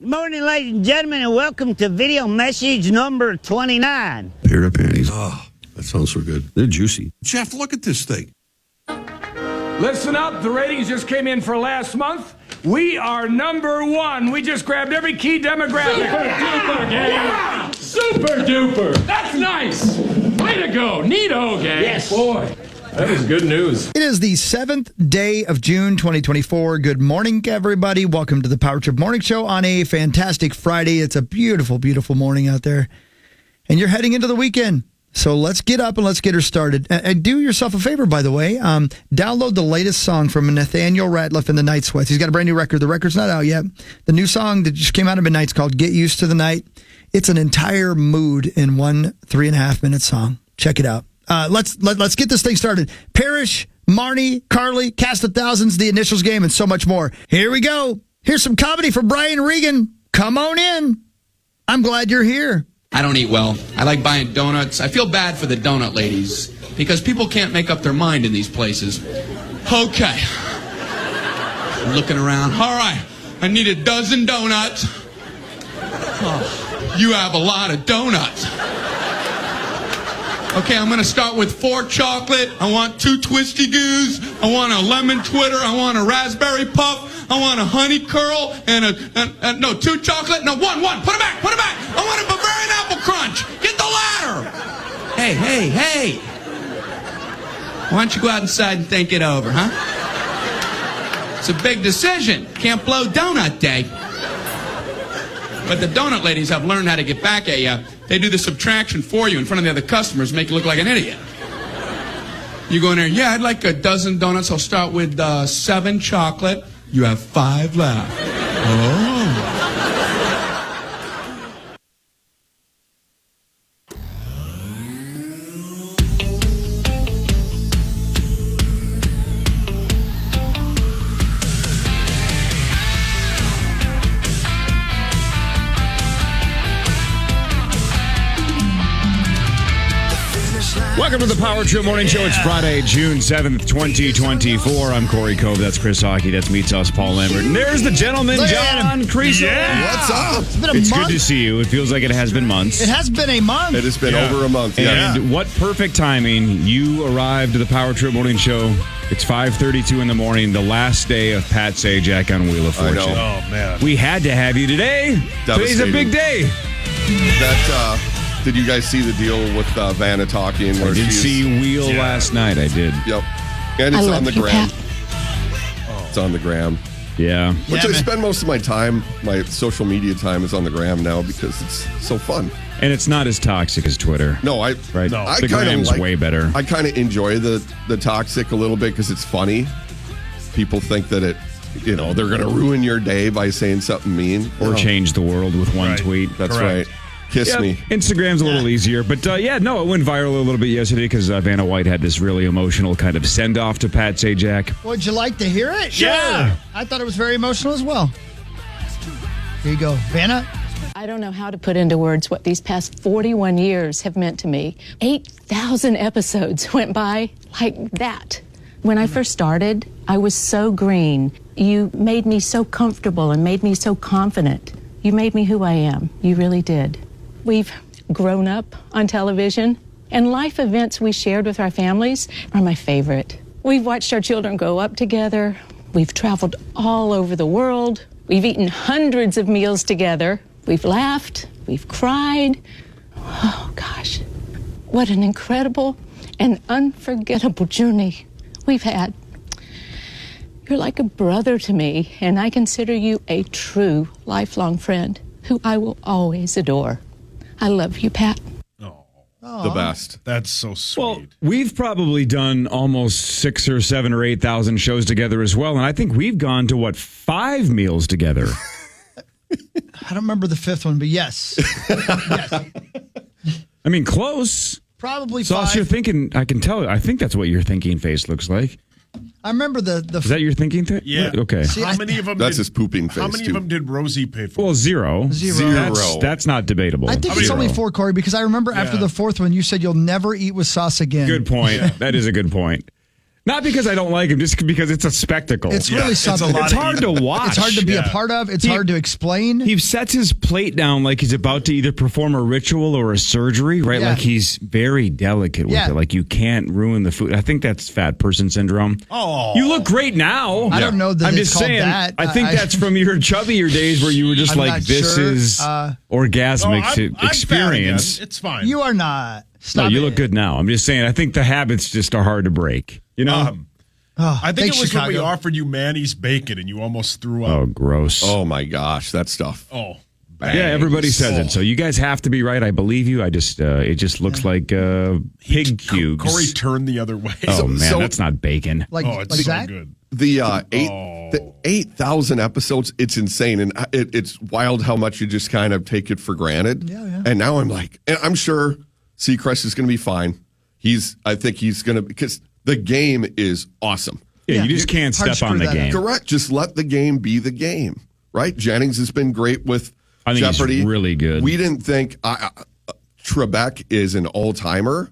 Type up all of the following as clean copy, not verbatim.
Good morning, ladies and gentlemen, and welcome to video message number 29. Pair of panties. Oh, that sounds so good. They're juicy. Jeff, look at this thing. Listen up. The ratings just came in for last month. We are number one. We just grabbed every key demographic. Super duper, gang. Yeah. Super duper. That's nice. Way to go. Neato, gang. Yes. Boy, that is good news. It is the 7th day of June, 2024. Good morning, everybody. Welcome to the Power Trip Morning Show on a fantastic Friday. It's a beautiful, beautiful morning out there. And you're heading into the weekend. So let's get up and let's get her started. And do yourself a favor, by the way. Download the latest song from Nathaniel Rateliff and the Night Sweats. He's got a brand new record. The record's not out yet. The new song that just came out at midnight is called Get Used to the Night. It's an entire mood in one 3.5 minute song. Check it out. Let's get this thing started. Parrish, Marnie, Carly, Cast of Thousands, The Initials Game, and so much more. Here we go. Here's some comedy from Brian Regan. Come on in. I'm glad you're here. I don't eat well. I like buying donuts. I feel bad for the donut ladies because people can't make up their mind in these places. Okay. I'm looking around. All right. I need a dozen donuts. Oh, you have a lot of donuts. Okay, I'm going to start with 4 chocolate. I want 2 twisty goos. I want a lemon twitter. I want a raspberry puff. I want a honey curl and no, 2 chocolate. No, one. Put it back. I want a Bavarian apple crunch. Get the ladder. Hey. Why don't you go outside and think it over, huh? It's a big decision. Can't blow donut day. But the donut ladies have learned how to get back at you. They do the subtraction for you in front of the other customers, make you look like an idiot. You go in there, yeah, I'd like a dozen donuts. I'll start with 7 chocolate. You have 5 left. Oh. Welcome to the Power Trip Morning Show. It's Friday, June 7th, 2024. I'm Corey Cove. That's Chris Hockey. That's Meets Us, Paul Lambert. And there's the gentleman, John Creasel. Yeah. What's up? It's been a It's month. good to see you. It feels like it has been months. It has been a month. It has been over a month. And what perfect timing. You arrived to the Power Trip Morning Show. It's 5:32 in the morning, the last day of Pat Sajak on Wheel of Fortune. I know. Oh, man. We had to have you today. Today's a big day. Did you guys see the deal with Vanna talking? I did see Wheel last night. I did. Yep. And it's on the gram. It's on the gram. Yeah. Which I spend most of my time, my social media time is on the gram now because it's so fun. And it's not as toxic as Twitter. No, right? No. I the gram's way better. I kind of enjoy the toxic a little bit because it's funny. People think that they're going to ruin your day by saying something mean. Or change the world with one tweet. That's right. Kiss me. Instagram's a little easier. But it went viral a little bit yesterday because Vanna White had this really emotional kind of send-off to Pat Sajak. Would you like to hear it? Sure. Yeah. I thought it was very emotional as well. Here you go. Vanna? I don't know how to put into words what these past 41 years have meant to me. 8,000 episodes went by like that. When I first started, I was so green. You made me so comfortable and made me so confident. You made me who I am. You really did. We've grown up on television, and life events we shared with our families are my favorite. We've watched our children grow up together. We've traveled all over the world. We've eaten hundreds of meals together. We've laughed. We've cried. Oh, gosh. What an incredible and unforgettable journey we've had. You're like a brother to me, and I consider you a true lifelong friend who I will always adore. I love you, Pat. The best. That's so sweet. Well, we've probably done almost 6 or 7 or 8,000 shows together as well, and I think we've gone to 5 meals together. I don't remember the 5th one, but yes. I mean, close. Probably So 5. you're thinking, I can tell. I think that's what your thinking face looks like. I remember the Is that your thinking thing? Yeah. Okay. How many of them? That's his pooping face, How many too. of them did Rosie pay for? Well, 0. That's not debatable. I think it's only 4, Corey, because I remember after the 4th one, you said you'll never eat with sauce again. Good point. That is a good point. Not because I don't like him, just because it's a spectacle. It's really something. It's hard to watch. It's hard to be a part of. It's hard to explain. He sets his plate down like he's about to either perform a ritual or a surgery, right? Yeah. Like he's very delicate with it. Like you can't ruin the food. I think that's fat person syndrome. Oh. You look great now. I don't know that I'm it's just called saying, that. I think that's from your chubbier days where you were just I'm like, not this sure. is orgasmic I'm experience. It's fine. You are not. Stop No, you it. look good now. I'm just saying, I think the habits just are hard to break. You know? I think thanks, it was when we Chicago. offered you Manny's bacon and you almost threw up. Oh, gross. Oh my gosh, that stuff. Oh. Bangs. Yeah, everybody says it. So you guys have to be right. I believe you. I just, it just looks like pig cubes. Corey turned the other way. Oh man, that's not bacon. Like, Oh, it's like so that? good. The 8,000 episodes, it's insane. And it's wild how much you just kind of take it for granted. Yeah. And now I'm like, and I'm sure Seacrest is going to be fine. I think he's going to, because the game is awesome. Yeah, you just can't hard to step on screw the that game. up. Correct. Just let the game be the game, right? Jennings has been great with I think Jeopardy. he's really good. We didn't think Trebek is an all-timer.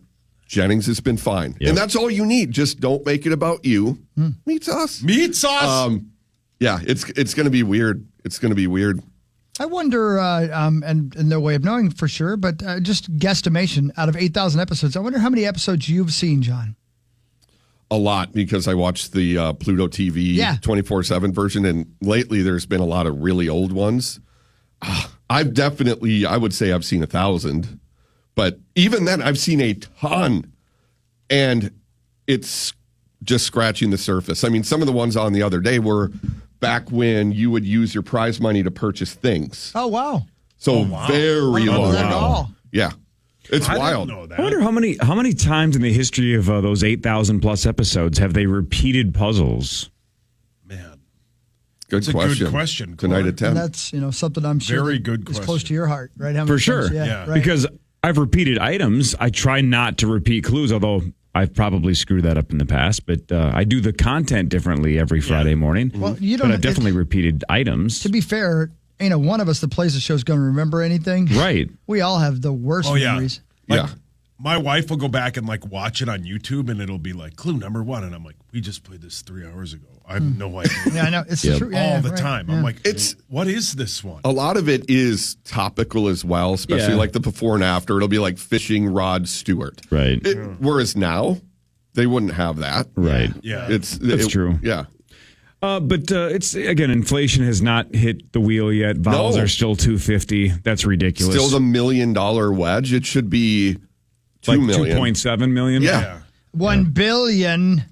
Jennings has been fine. Yep. And that's all you need. Just don't make it about you. Meets us. Meat sauce? Yeah, it's going to be weird. It's going to be weird. I wonder, and no way of knowing for sure, but just guesstimation out of 8,000 episodes, I wonder how many episodes you've seen, John. A lot, because I watched the Pluto TV 24/7 version, and lately there's been a lot of really old ones. I would say I've seen 1,000, but even then I've seen a ton, and it's just scratching the surface. I mean, some of the ones on the other day were back when you would use your prize money to purchase things. Oh, wow. So very I don't know long. that at all. Yeah. It's I wild. didn't know that. I wonder how many times in the history of those 8,000 plus episodes have they repeated puzzles? Man. Good It's a question. good question, Tonight Corey. at 10. And that's, something I'm sure Very that good is close question. to your heart, right? How For many sure. times? Yeah. Right. Because I've repeated items. I try not to repeat clues, although I've probably screwed that up in the past. But I do the content differently every Friday morning. Well, you don't- But I've definitely repeated items. To be fair, ain't one of us that plays the show is going to remember anything. Right. We all have the worst Oh, yeah. memories. Yeah. My wife will go back and watch it on YouTube, and it'll be like clue number 1, and I'm like, we just played this 3 hours ago. I have no idea. Yeah, I know. It's Yep. true. All Yeah, the right. time. Yeah. I'm like, It's- what is this one? A lot of it is topical as well, especially Yeah. like the before and after. It'll be like fishing Rod Stewart. Right. Whereas now, they wouldn't have that. Right. Yeah. That's true. Yeah. But it's, again, inflation has not hit the wheel yet. Vowels No. are still $250. That's ridiculous. Still the $1 million wedge. It should be $2 like million. 2.7 million. Yeah. 1 billion.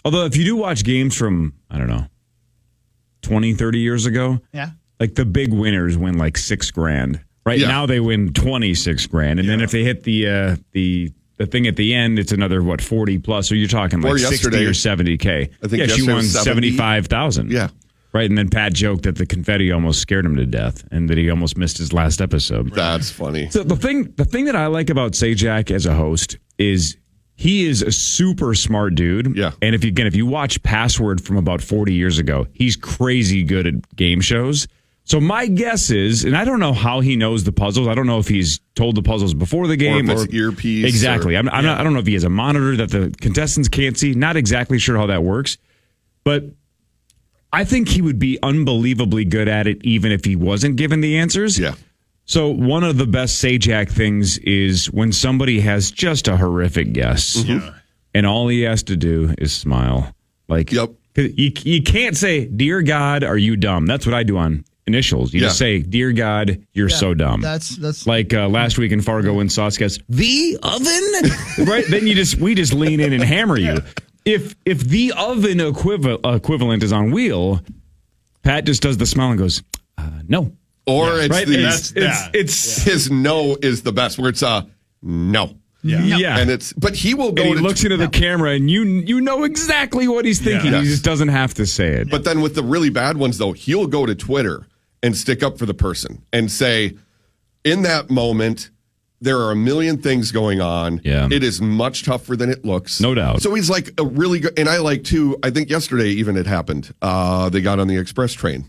Although if you do watch games from, I don't know, 20, 30 years ago, Yeah. like the big winners win like $6,000. Right Yeah. now they win 26 grand, and then if they hit the thing at the end, it's another 40 plus. So you're talking like Or 60 yesterday- or 70K. I think yeah, she yesterday won was 70. 75,000. Yeah. Right, and then Pat joked that the confetti almost scared him to death, and that he almost missed his last episode. That's funny. So the thing that I like about Sajak as a host is he is a super smart dude. Yeah. And if you watch Password from about 40 years ago, he's crazy good at game shows. So my guess is, and I don't know how he knows the puzzles. I don't know if he's told the puzzles before the game if it's earpiece Exactly. or- I don't know if he has a monitor that the contestants can't see. Not exactly sure how that works, but I think he would be unbelievably good at it, even if he wasn't given the answers. Yeah. So one of the best Sajak things is when somebody has just a horrific guess, and all he has to do is smile. Like, Yep. 'cause you can't say, "Dear God, are you dumb?" That's what I do on initials. You just say, "Dear God, you're so dumb." That's Like last week in Fargo when Sauce gets the oven, right? Then we just lean in and hammer you. If the oven equivalent is on wheel, Pat just does the smile and goes, "No." Or it's Right? the It's his no is the best, where it's no. yeah. And but he will go And he to looks into the camera, and you know exactly what he's thinking. Yes. He just doesn't have to say it. But then with the really bad ones, though, he'll go to Twitter and stick up for the person and say, in that moment, there are a million things going on. Yeah. It is much tougher than it looks. No doubt. So he's like a really good, and I like too, I think yesterday even it happened. They got on the express train.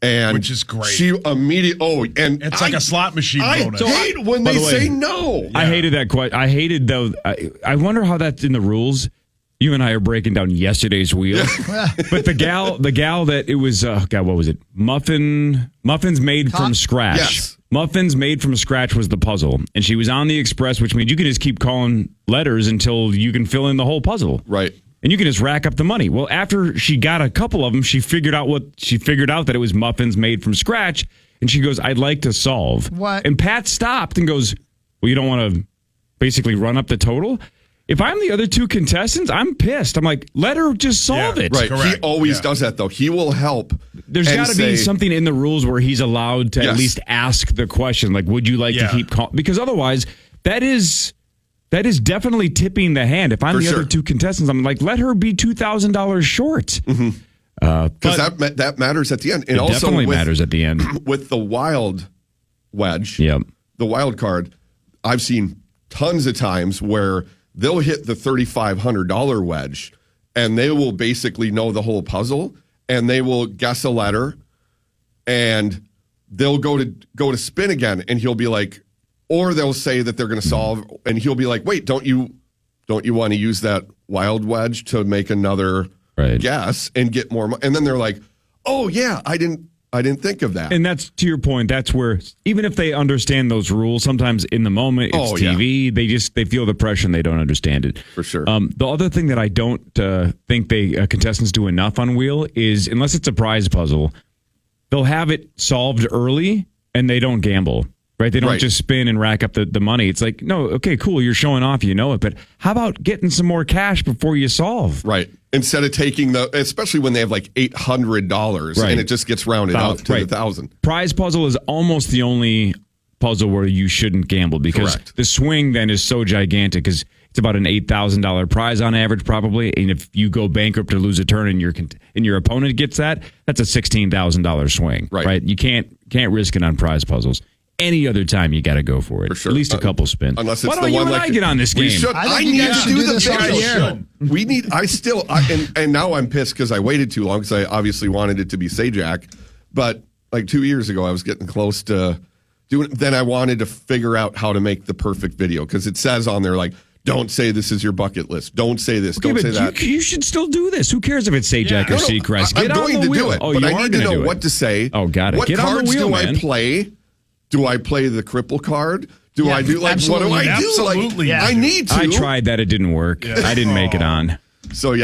And Which is great. She immediately, and It's like a slot machine I bonus. hate when By they the way, say no. I hated that. I hated though. I wonder how that's in the rules. You and I are breaking down yesterday's wheel. But the gal that it was, God, what was it? Muffins made from scratch. Yes. Muffins made from scratch was the puzzle. And she was on the express, which means you can just keep calling letters until you can fill in the whole puzzle. Right. And you can just rack up the money. Well, after she got a couple of them, she figured out that it was muffins made from scratch. And she goes, I'd like to solve. What? And Pat stopped and goes, well, you don't want to basically run up the total? If I'm the other two contestants, I'm pissed. I'm like, let her just solve it. Right. Correct. He always does that, though. He will help. There's got to be something in the rules where he's allowed to at least ask the question, like, would you like to keep calling? Because otherwise, that is definitely tipping the hand. If I'm the other two contestants, I'm like, let her be $2,000 short. Because that matters at the end. And it also definitely matters at the end. With the wild wedge, the wild card, I've seen tons of times where they'll hit the $3,500 wedge and they will basically know the whole puzzle and they will guess a letter and they'll go to spin again and he'll be like, or they'll say that they're going to solve and he'll be like, wait, don't you want to use that wild wedge to make another guess and get more money? And then they're like, oh yeah, I didn't think of that. And that's, to your point, that's where, even if they understand those rules, sometimes in the moment, it's TV, they feel the pressure and they don't understand it. For sure. The other thing that I don't think contestants do enough on Wheel is, unless it's a prize puzzle, they'll have it solved early and they don't gamble. Right? They don't just spin and rack up the money. It's like, no, okay, cool, you're showing off, you know it, but how about getting some more cash before you solve? Right. Instead of taking especially when they have like $800 and it just gets rounded out to the 1,000. Prize puzzle is almost the only puzzle where you shouldn't gamble because the swing then is so gigantic because it's about an $8,000 prize on average probably. And if you go bankrupt or lose a turn and your opponent gets that's a $16,000 swing. Right? You can't risk it on prize puzzles. Any other time, you got to go for it. For sure. At least a couple spins. Unless it's why don't you and I get on this game? I need to do the video. We need. And now I'm pissed because I waited too long because I obviously wanted it to be Sajak. But like 2 years ago, I was getting close to doing. Then I wanted to figure out how to make the perfect video because it says on there like, don't say this is your bucket list. Don't say this. Don't say that. You should still do this. Who cares if it's Sajak or Seacrest? I'm going to do it, but I need to know what to say. Oh, got it. What cards do I play? Do I play the cripple card? Do I do what do I do? Absolutely. I need to. I tried that. It didn't work. Yeah. I didn't make it on. So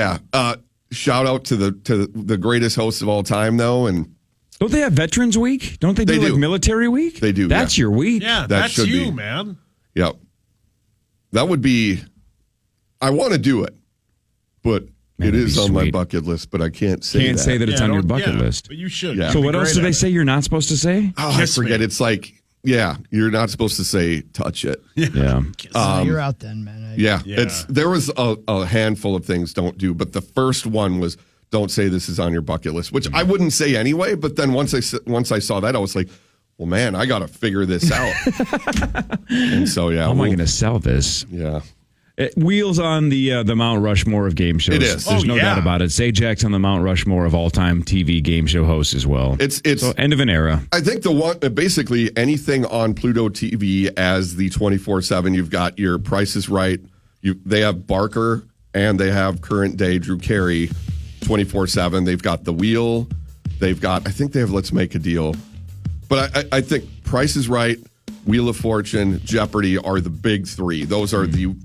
shout out to the greatest host of all time though. And don't they have Veterans Week? Don't they do like Military Week? They do. That's your week. Yeah, that's you, man. Yep. That would be. I want to do it, but it is on my bucket list. But I can't say. Can't say that it's on your bucket list. But you should. Yeah. So what else do they say you're not supposed to say? Oh, I forget. It's like. Yeah, you're not supposed to say touch it. Yeah. You're out then, man. There was a handful of things don't do, but the first one was don't say this is on your bucket list, which I wouldn't say anyway. But then once I saw that, I was like, well, man, I got to figure this out. And so how am I going to sell this? Yeah. Wheels on the Mount Rushmore of game shows. It is. There's no doubt about it. Sajak's on the Mount Rushmore of all-time TV game show hosts as well. It's so end of an era. I think basically anything on Pluto TV as the 24/7. You've got your Price is Right. They have Barker and they have current day Drew Carey 24/7. They've got The Wheel. They've got. I think they have Let's Make a Deal. But I think Price is Right, Wheel of Fortune, Jeopardy are the big three. Those are you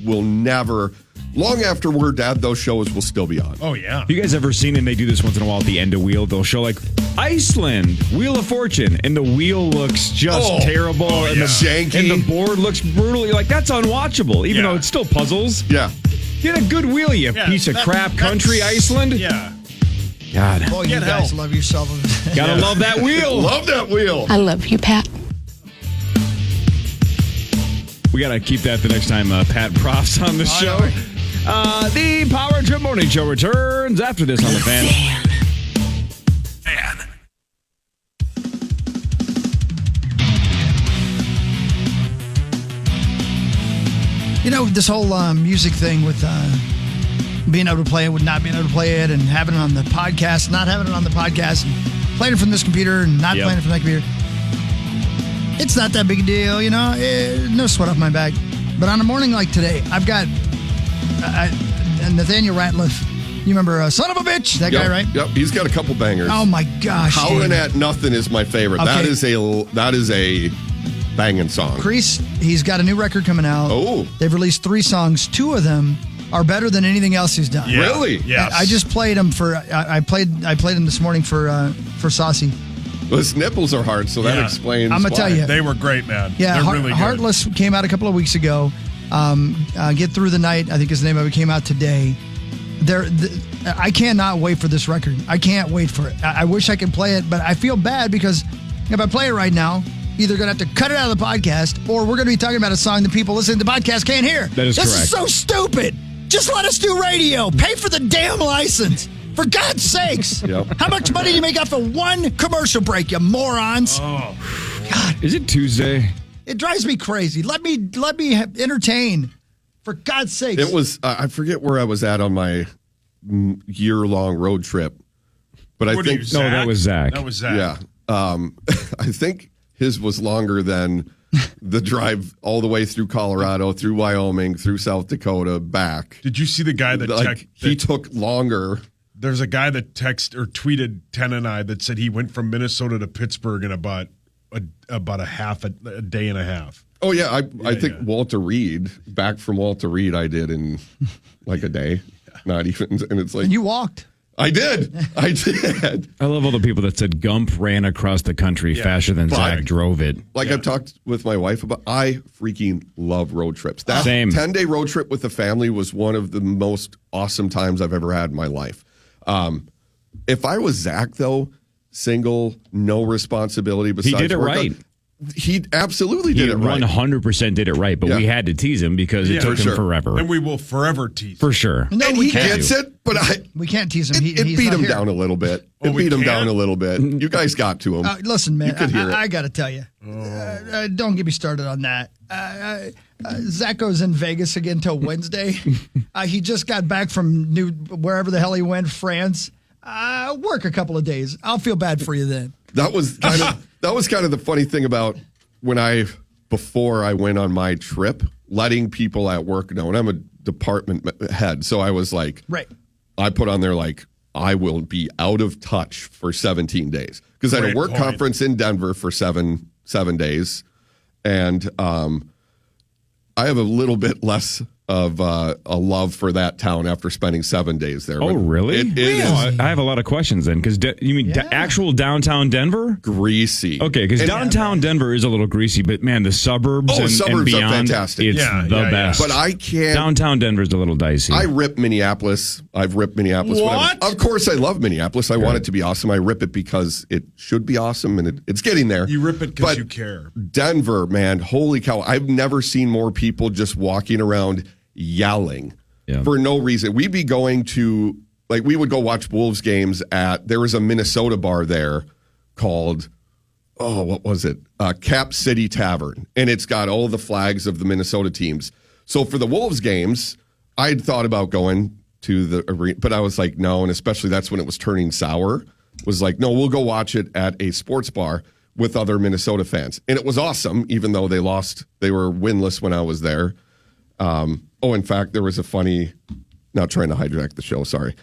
will never, long after we're dead, those shows will still be on. Oh, yeah. You guys ever seen, and they do this once in a while at the end of Wheel, they'll show like Iceland, Wheel of Fortune, and the wheel looks just terrible. And janky. And the board looks brutal. You're like, that's unwatchable, even though it's still puzzles. Yeah. Get a good wheel, you piece of crap country, Iceland. Yeah. God. Boy, you guys love yourself. Gotta love that wheel. Love that wheel. I love you, Pat. We got to keep that the next time Pat Prof's on the show. The Power Trip Morning Show returns after this on the Fan. You know, this whole music thing with being able to play it, with not being able to play it, and having it on the podcast, not having it on the podcast, and playing it from this computer and not playing it from that computer. It's not that big a deal, you know. No sweat off my back. But on a morning like today, I've got Nathaniel Ratliff. You remember Son of a Bitch? That guy, right? Yep, he's got a couple bangers. Oh, my gosh. Howlin' at Nothing is my favorite. Okay. That is a banging song. Crease, he's got a new record coming out. Oh. They've released 3 songs. 2 of them are better than anything else he's done. Yeah. Really? Yes. I just played them for. I played them this morning for Saucy. Well, his nipples are hard, so that Yeah. explains. I'm gonna tell why. you. They were great, man. Yeah, They're really good. Heartless came out a couple of weeks ago. Get Through the Night, I think is the name of it, came out today. I cannot wait for this record. I can't wait for it. I wish I could play it, but I feel bad because if I play it right now, either going to have to cut it out of the podcast or we're going to be talking about a song that people listening to the podcast can't hear. That is this correct. Is so stupid. Just let us do radio. Pay for the damn license. For God's sakes. Yep. How much money do you make off of one commercial break, you morons? Oh. God. Is it Tuesday? It drives me crazy. Let me entertain. For God's sakes. It was. I forget where I was at on my year-long road trip, but I What are think you, Zach? No, that was Zach. That was Zach. yeah. I think his was longer than the drive all the way through Colorado, through Wyoming, through South Dakota, back. Did you see the guy that He took longer. There's a guy that tweeted Ten and I that said he went from Minnesota to Pittsburgh in about a day and a half. Oh yeah, I think yeah. Walter Reed, back from Walter Reed, I did in like a day, not even. And it's like And you walked. I did. I love all the people that said Gump ran across the country faster than Zach drove it. Like I've talked with my wife about, I freaking love road trips. That Same. 10-day road trip with the family was one of the most awesome times I've ever had in my life. If I was Zach, though, single, no responsibility besides He did it work, right. He absolutely He did it right. 100% did it right, but Yeah. we had to tease him because it took him forever. And we will forever tease. For sure. No, And we he can't. gets it, but We can't tease him. it He's beat not him here. down a little bit. Oh, It we beat him can't? down a little bit. You guys got to him. Listen, man, You could hear it. I got to tell you. Don't get me started on that. Zach goes in Vegas again till Wednesday. He just got back from wherever the hell he went, France. Work a couple of days. I'll feel bad for you then. That was kind of the funny thing about before I went on my trip, letting people at work know. And I'm a department head, so I was like, Right. I put on there like, I will be out of touch for 17 days because I had a Great work point. conference in Denver for seven days, and I have a little bit less of a love for that town after spending 7 days there. Oh, But really? It is I have a lot of questions then, because you mean actual downtown Denver? greasy. Okay, because downtown Denver is a little greasy, but man, the suburbs, Oh, and suburbs are beyond, fantastic. it's Yeah, the yeah, best. But I can't. Downtown Denver's a little dicey. I rip Minneapolis. I've ripped Minneapolis. What? Of course, I love Minneapolis. I want it to be awesome. I rip it because it should be awesome, and it's getting there. You rip it because But you care. Denver, man, holy cow. I've never seen more people just walking around yelling for no reason. We'd be going to, we would go watch Wolves games there was a Minnesota bar there called, what was it? Cap City Tavern. And it's got all the flags of the Minnesota teams. So for the Wolves games, I'd thought about going to the arena, but I was like, no. And especially that's when it was turning sour. Was like, no, we'll go watch it at a sports bar with other Minnesota fans. And it was awesome, even though they lost. They were winless when I was there. In fact, there was a funny, not trying to hijack the show, sorry.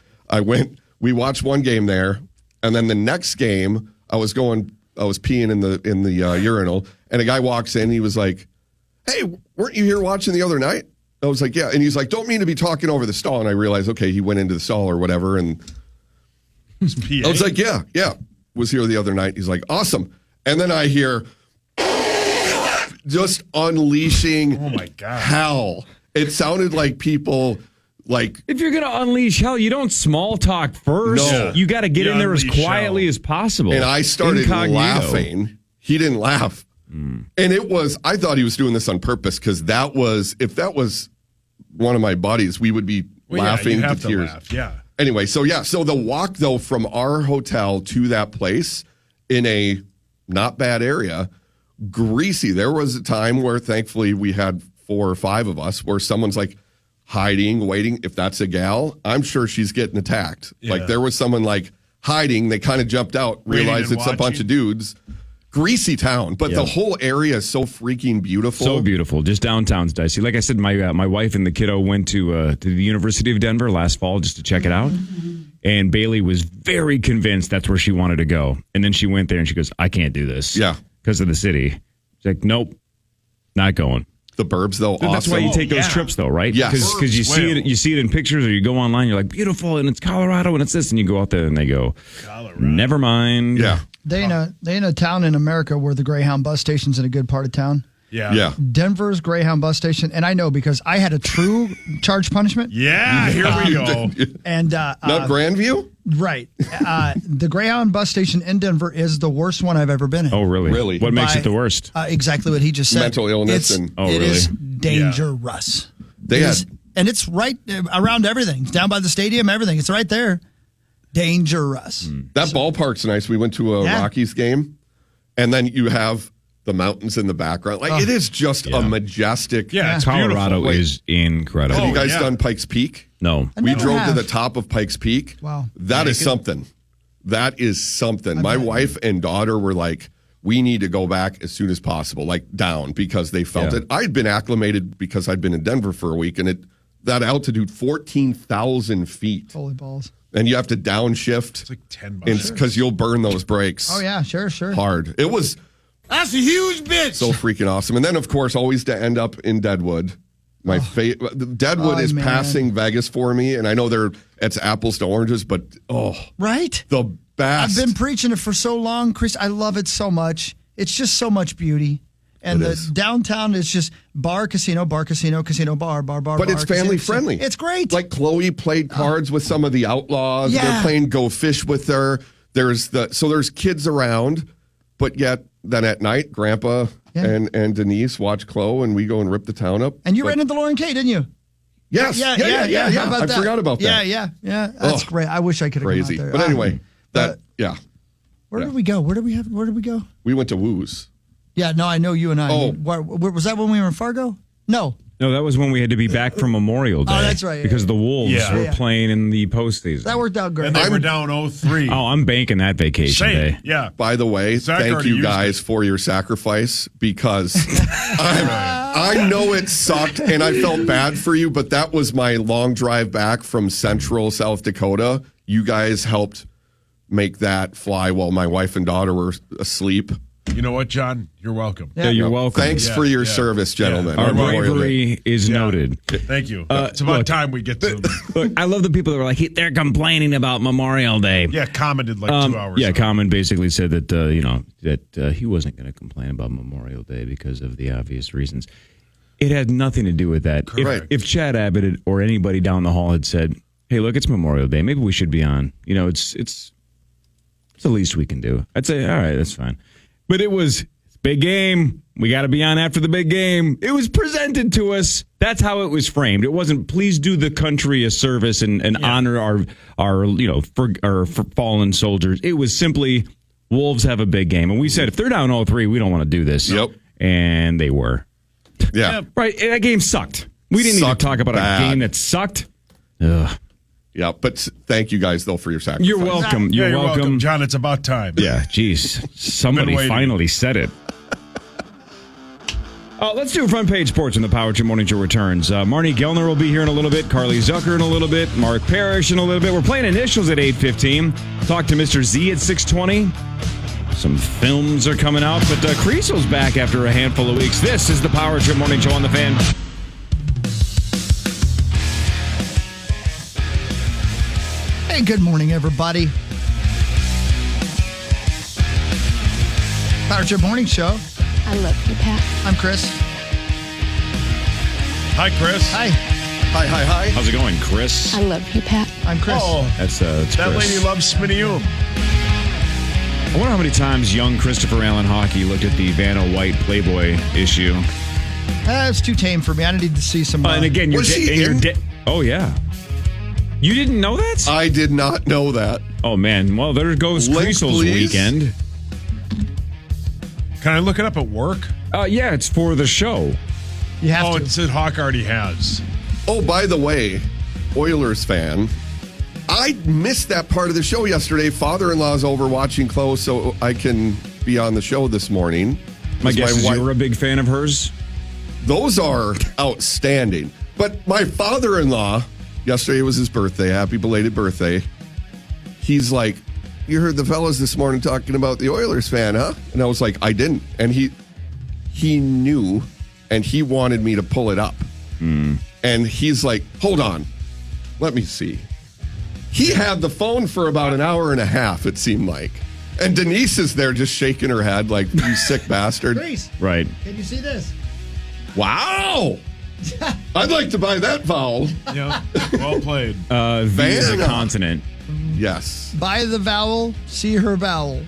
We watched one game there, and then the next game, I was peeing in the urinal, and a guy walks in, he was like, hey, weren't you here watching the other night? I was like, yeah. And he's like, don't mean to be talking over the stall. And I realized, okay, he went into the stall or whatever. And I was like, yeah, was here the other night. He's like, awesome. And then I hear just unleashing Oh my God. hell. It sounded like people if you're going to unleash hell, you don't small talk first. No. You got to get You in there as unleash quietly hell. as possible. and I started Incognito. laughing. He didn't laugh. And I thought he was doing this on purpose because if that was one of my buddies, we would be laughing you to have to tears. laugh. Yeah. Anyway, so the walk though from our hotel to that place in a not bad area, greasy. There was a time where thankfully we had 4 or 5 of us where someone's like hiding, waiting. If that's a gal, I'm sure she's getting attacked. Yeah. Like there was someone like hiding. They kind of jumped out, Waiting realized and it's a bunch watching. of dudes. greasy town, but the whole area is so freaking beautiful. So beautiful. Just downtown's dicey. Like I said, my wife and the kiddo went to the University of Denver last fall just to check it out. And Bailey was very convinced that's where she wanted to go. And then she went there and she goes, I can't do this. Yeah. Because of the city. She's like, nope, not going. The burbs, though, awesome. That's why you take those trips, though, right? Yes. Because you see it in pictures, or you go online, you're like, beautiful, and it's Colorado, and it's this, and you go out there, and they go, Colorado. Never mind. Yeah. They in a town in America where the Greyhound bus station's in a good part of town. Yeah. Denver's Greyhound bus station, and I know because I had a true charge punishment. Yeah, here we go. And not Grandview? Right. The Greyhound bus station in Denver is the worst one I've ever been in. Oh, really? Really? What makes it the worst? Exactly what he just said. Mental illness It really? is dangerous. They and it's right around everything. It's down by the stadium, everything. It's right there. Dangerous. That ballpark's nice. We went to a Rockies game, and then you have the mountains in the background. Like, it is just a majestic. Yeah, it's Colorado beautiful. is incredible. Have you guys done Pikes Peak? No. We drove to the top of Pikes Peak. Wow. That is something. That is something. My wife and daughter were like, we need to go back as soon as possible, like down, because they felt it. I'd been acclimated because I'd been in Denver for a week, and that altitude, 14,000 feet. Holy balls. And you have to downshift. It's like $10. Because you'll burn those brakes. Oh, yeah, sure. Hard. It was... That's a huge bitch. So freaking awesome. And then, of course, always to end up in Deadwood. My Deadwood is passing Vegas for me, and I know it's apples to oranges, but right, the best. I've been preaching it for so long, Chris. I love it so much. It's just so much beauty, and downtown is just bar, casino, casino, bar. But it's family friendly. It's great. Like Chloe played cards with some of the outlaws. Yeah. They're playing Go Fish with her. There's kids around, but yet then at night, Grandpa. And Denise watch Chloe, and we go and rip the town up. And you rented the Lauren K, didn't you? Yes. Yeah. I forgot about that. Yeah. That's great. I wish I could have gone out there. But anyway, Where did we go? Where did we go? We went to Woo's. Yeah, no, I know you and I. Oh. Was that when we were in Fargo? No, that was when we had to be back from Memorial Day. Oh, that's right. Because the Wolves were playing in the postseason. That worked out great. And they were down 0-3. Oh, I'm banking that vacation day. Yeah. By the way, thank you guys for your sacrifice, because I know it sucked and I felt bad for you, but that was my long drive back from Central South Dakota. You guys helped make that fly while my wife and daughter were asleep. You know what, John? You're welcome. Yeah, you're welcome. Thanks for your service, gentlemen. Our bravery is noted. Thank you. It's about time we get to... Look, I love the people that were like, they're complaining about Memorial Day. Yeah, Common did 2 hours Yeah, ago. Common basically said that, that he wasn't going to complain about Memorial Day because of the obvious reasons. It had nothing to do with that. Correct. If Chad Abbott or anybody down the hall had said, hey, look, it's Memorial Day. Maybe we should be on. It's the least we can do. I'd say, all right, that's fine. But it's big game. We got to be on after the big game. It was presented to us. That's how it was framed. It wasn't, please do the country a service and honor our fallen soldiers. It was simply, Wolves have a big game. And we said, if they're down 0-3, we don't want to do this. Yep. And they were. Yeah. Right. That game sucked. We didn't need to talk about a game that sucked. Ugh. Yeah, but thank you guys, though, for your sacrifice. You're welcome. You're welcome. John, it's about time. Yeah, geez. Somebody finally said it. Let's do Front Page Sports when the Power Trip Morning Show returns. Marnie Gellner will be here in a little bit. Carly Zucker in a little bit. Mark Parrish in a little bit. We're playing initials at 8:15. Talk to Mr. Z at 6:20. Some films are coming out, but Creasel's back after a handful of weeks. This is the Power Trip Morning Show on the Fan. Hey, good morning, everybody. Power Trip Morning Show. I love you, Pat. I'm Chris. Hi, Chris. Hi. Hi. How's it going, Chris? I love you, Pat. I'm Chris. Oh, That's that Chris. lady loves Spinium. I wonder how many times young Christopher Allen Hockey looked at the Vanna White Playboy issue. It's too tame for me. I need to see some. And again, Was she in? Oh, yeah. You didn't know that? I did not know that. Oh, man. Well, there goes Link, Creasel's please. weekend. Can I look it up at work? Yeah, it's for the show. You have to. It said Hawk already has. Oh, by the way, Oilers fan, I missed that part of the show yesterday. Father-in-law's over watching close, so I can be on the show this morning. My guess is you were a big fan of hers? Those are outstanding. But my father-in-law, yesterday was his birthday. Happy belated birthday. He's like, you heard the fellas this morning talking about the Oilers fan, huh? And I was like, I didn't. And he knew, and he wanted me to pull it up. And he's like, hold on. Let me see. He had the phone for about an hour and a half, it seemed like. And Denise is there just shaking her head like, you sick bastard. Grace, Right. can you see this? Wow. I'd like to buy that vowel. Yeah, well played. V is a Van. consonant. Yes. Buy the vowel, see her vowel.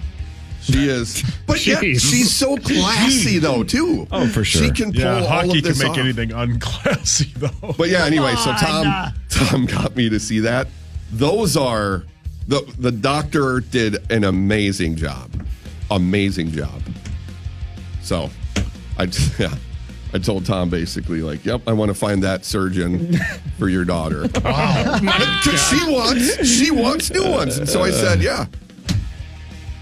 She is. But yet, Jeez. she's so classy, though, too. Oh, for sure. She can pull Yeah, all hockey of this can make off. anything unclassy, though. But yeah, anyway, so Come on. Tom got me to see that. Those are the doctor did an amazing job. Amazing job. So I told Tom basically like, yep, I want to find that surgeon for your daughter. Wow. Because she wants new ones. And so I said, yeah.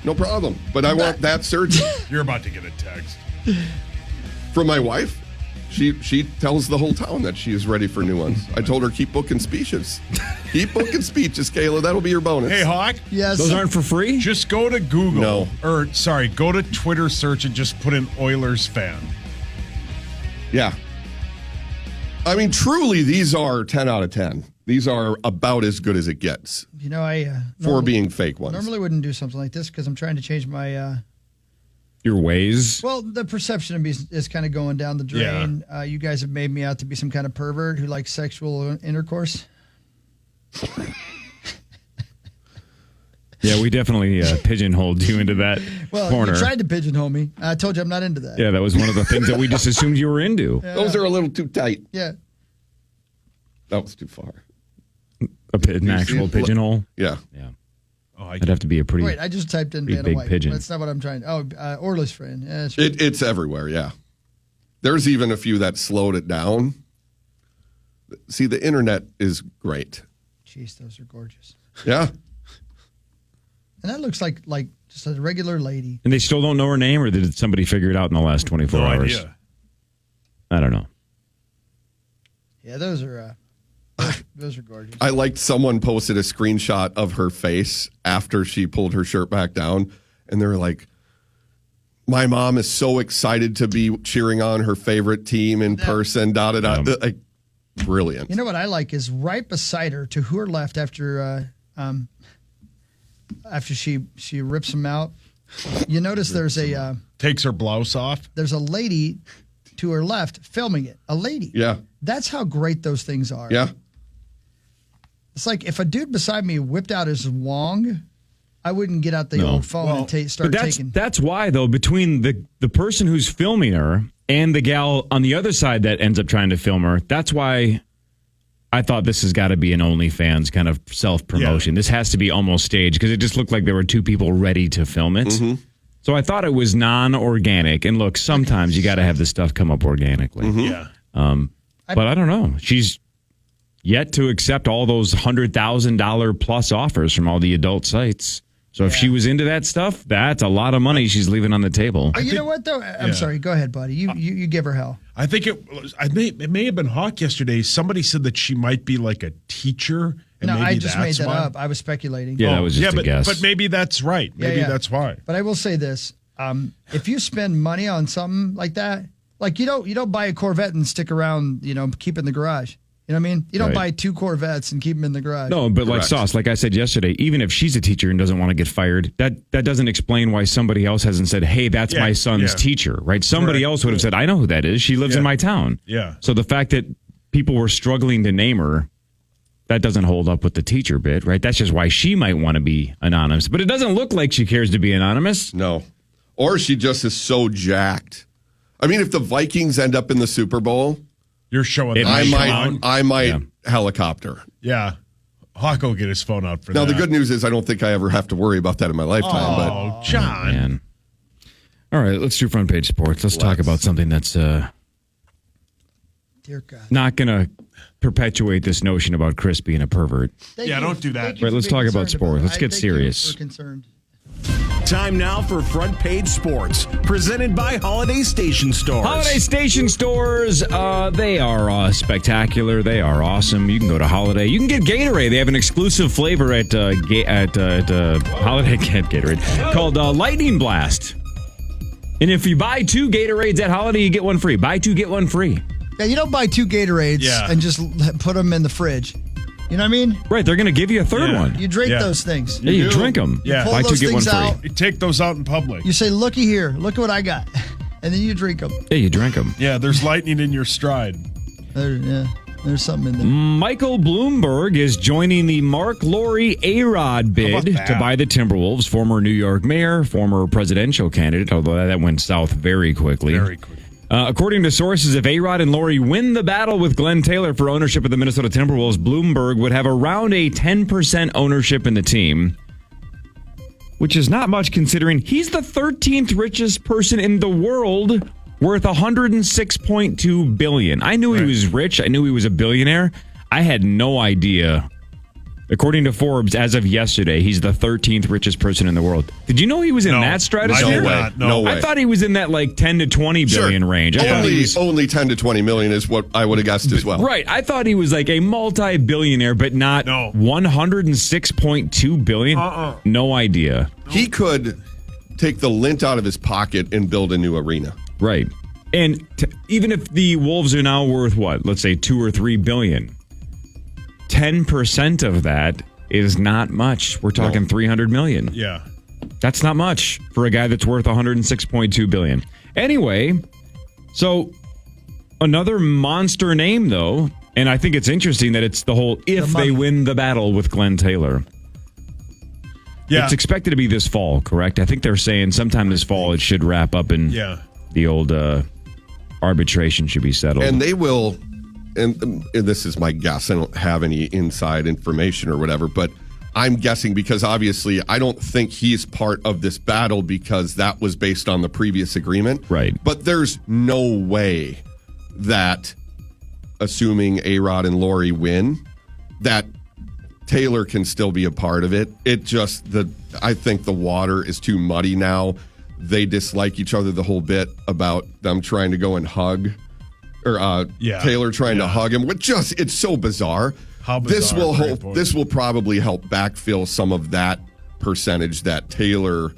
No problem. But I want that surgeon. You're about to get a text. From my wife. She tells the whole town that she is ready for new ones. I told her, keep booking speeches. Keep booking speeches, Kayla. That'll be your bonus. Hey, Hawk. Yes. Those aren't for free? Just go to Google. No. Or, sorry, go to Twitter search and just put in Oilers fan. Yeah. I mean, truly, these are 10 out of 10. These are about as good as it gets You know, I for being fake ones. normally wouldn't do something like this because I'm trying to change my. Your ways? Well, the perception of me is kind of going down the drain. You guys have made me out to be some kind of pervert who likes sexual intercourse. Yeah, we definitely pigeonholed you into that Well, corner. you tried to pigeonhole me. I told you I'm not into that. Yeah, that was one of the things that we just assumed you were into. Those are a little too tight. Yeah. That was too far. An actual pigeonhole? Yeah. Yeah. Oh, I'd have to be a pretty... Wait, I just typed in pretty Vanna big White. pigeon. That's not what I'm trying to... Oh, Orla's friend. Yeah, that's It's everywhere, yeah. There's even a few that slowed it down. See, the internet is great. Jeez, those are gorgeous. Yeah. And that looks like just a regular lady. And they still don't know her name, or did somebody figure it out in the last 24 no hours? idea. I don't know. Yeah, those are gorgeous. I liked someone posted a screenshot of her face after she pulled her shirt back down, and they were like, my mom is so excited to be cheering on her favorite team in person, da-da-da. Like, brilliant. You know what I like is right beside her to her left after she rips them out. You notice there's a Takes her blouse off. there's a lady to her left filming it. A lady. Yeah. That's how great those things are. Yeah. It's like if a dude beside me whipped out his wong, I wouldn't get out the old phone and start But taking. that's why, though, between the person who's filming her and the gal on the other side that ends up trying to film her, that's why I thought this has got to be an OnlyFans kind of self-promotion. Yeah. This has to be almost staged because it just looked like there were two people ready to film it. Mm-hmm. So I thought it was non-organic. And look, sometimes you got to have this stuff come up organically. Mm-hmm. Yeah. But I don't know. She's yet to accept all those $100,000 plus offers from all the adult sites. So if she was into that stuff, that's a lot of money she's leaving on the table. You know what though? I'm sorry. Go ahead, buddy. You give her hell. I think it may have been Hawk yesterday. Somebody said that she might be like a teacher. And No, maybe I just made that's that why. up. I was speculating. Yeah, that was just a guess. But maybe that's right. Maybe that's why. But I will say this: if you spend money on something like that, like you don't buy a Corvette and stick around, keep it in the garage. You know what I mean? You don't Right. buy 2 Corvettes and keep them in the garage. No, but like Correct. Sauce, like I said yesterday, even if she's a teacher and doesn't want to get fired, that doesn't explain why somebody else hasn't said, hey, that's my son's teacher, right? Somebody else would have said, I know who that is. She lives in my town. Yeah. So the fact that people were struggling to name her, that doesn't hold up with the teacher bit, right? That's just why she might want to be anonymous. But it doesn't look like she cares to be anonymous. No. Or she just is so jacked. I mean, if the Vikings end up in the Super Bowl, You're showing It that. might I might Yeah. helicopter. Yeah. Hawk will get his phone out for Now, that. the good news is I don't think I ever have to worry about that in my lifetime. Oh, John. Man. All right, let's do front page sports. Let's talk about something that's Dear God. not going to perpetuate this notion about Chris being a pervert. Thank Yeah, you- don't do that. thank you Right, for let's being talk about concerned sports. it. Let's get Thank you serious. for concerned. Time now for Front Page Sports, presented by Holiday Station Stores. Holiday Station Stores, they are spectacular. They are awesome. You can go to Holiday. You can get Gatorade. They have an exclusive flavor at Holiday Gatorade called Lightning Blast. And if you buy 2 Gatorades at Holiday, you get one free. Buy 2, get one free. Yeah, you don't buy 2 Gatorades and just put them in the fridge. You know what I mean? Right, they're going to give you a third one. You drink those things. Yeah, you drink them. You pull buy 2, those get one things free. out. You take those out in public. You say, looky here, look at what I got. And then you drink them. Yeah, you drink them. Yeah, there's lightning in your stride. There's something in there. Michael Bloomberg is joining the Mark Lowry A-Rod bid to buy the Timberwolves. Former New York mayor, former presidential candidate, although that went south very quickly. Very quickly. According to sources, if A-Rod and Lowry win the battle with Glenn Taylor for ownership of the Minnesota Timberwolves, Bloomberg would have around a 10% ownership in the team, which is not much considering he's the 13th richest person in the world, worth $106.2 billion. I knew he was rich. I knew he was a billionaire. I had no idea. According to Forbes, as of yesterday, he's the 13th richest person in the world. Did you know he was in that stratosphere? No way. I thought he was in that like 10 to 20 billion range. Only 10 to 20 million is what I would have guessed as well. Right. I thought he was like a multi-billionaire, but not 106.2 billion. No idea. He could take the lint out of his pocket and build a new arena. Right. And even if the Wolves are now worth what? Let's say 2 or 3 billion. 10% of that is not much. We're talking 300 million. Yeah. That's not much for a guy that's worth 106.2 billion. Anyway, so another monster name though, and I think it's interesting that it's the whole if they win the battle with Glenn Taylor. Yeah. It's expected to be this fall, correct? I think they're saying sometime this fall it should wrap up and the old arbitration should be settled. And they will, and this is my guess, I don't have any inside information or whatever, but I'm guessing because obviously I don't think he's part of this battle because that was based on the previous agreement. Right. But there's no way that, assuming A-Rod and Lowry win, that Taylor can still be a part of it. I think the water is too muddy now. They dislike each other the whole bit about them trying to go and hug, or Taylor trying to hug him. It's so bizarre. How bizarre. This will probably help backfill some of that percentage that Taylor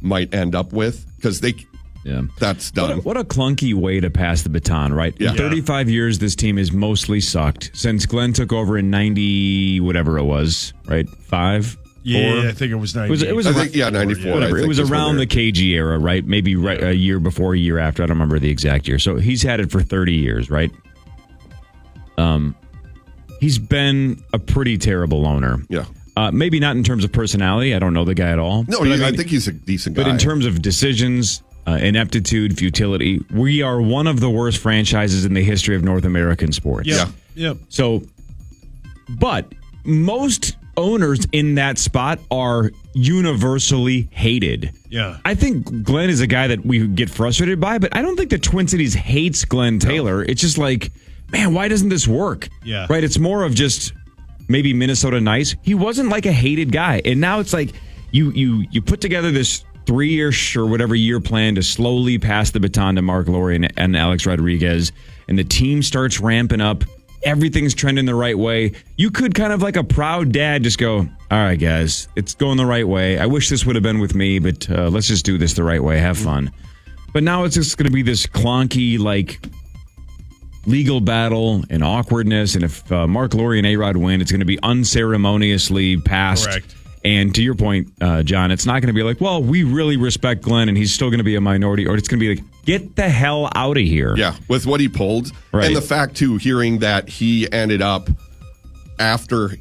might end up with because that's done. What a clunky way to pass the baton, right? Yeah. In 35 years, this team has mostly sucked since Glenn took over in 90, whatever it was, right? 5. Yeah, I think it was 90. It was 94. Whatever. It was around the KG era, right? Maybe a year before, a year after. I don't remember the exact year. So he's had it for 30 years, right? He's been a pretty terrible owner. Yeah. Maybe not in terms of personality. I don't know the guy at all. No, I think he's a decent guy. But in terms of decisions, ineptitude, futility, we are one of the worst franchises in the history of North American sports. Yeah. So, but most owners in that spot are universally hated. Yeah. I think Glenn is a guy that we get frustrated by, but I don't think the Twin Cities hates Glenn Taylor. It's just like, man, why doesn't this work? Yeah. Right? It's more of just maybe Minnesota nice. He wasn't like a hated guy. And now it's like you put together this 3-ish or whatever year plan to slowly pass the baton to Mark Lowry and Alex Rodriguez, and the team starts ramping up. Everything's trending the right way. You could kind of like a proud dad just go, all right, guys, it's going the right way. I wish this would have been with me, but let's just do this the right way. Have fun. But now it's just going to be this clunky, like, legal battle and awkwardness. And if Mark Lowry and A-Rod win, it's going to be unceremoniously passed. Correct. And to your point, John, it's not going to be like, well, we really respect Glenn and he's still going to be a minority. Or it's going to be like, get the hell out of here. Yeah, with what he pulled. Right. And the fact, too, hearing that he ended up after,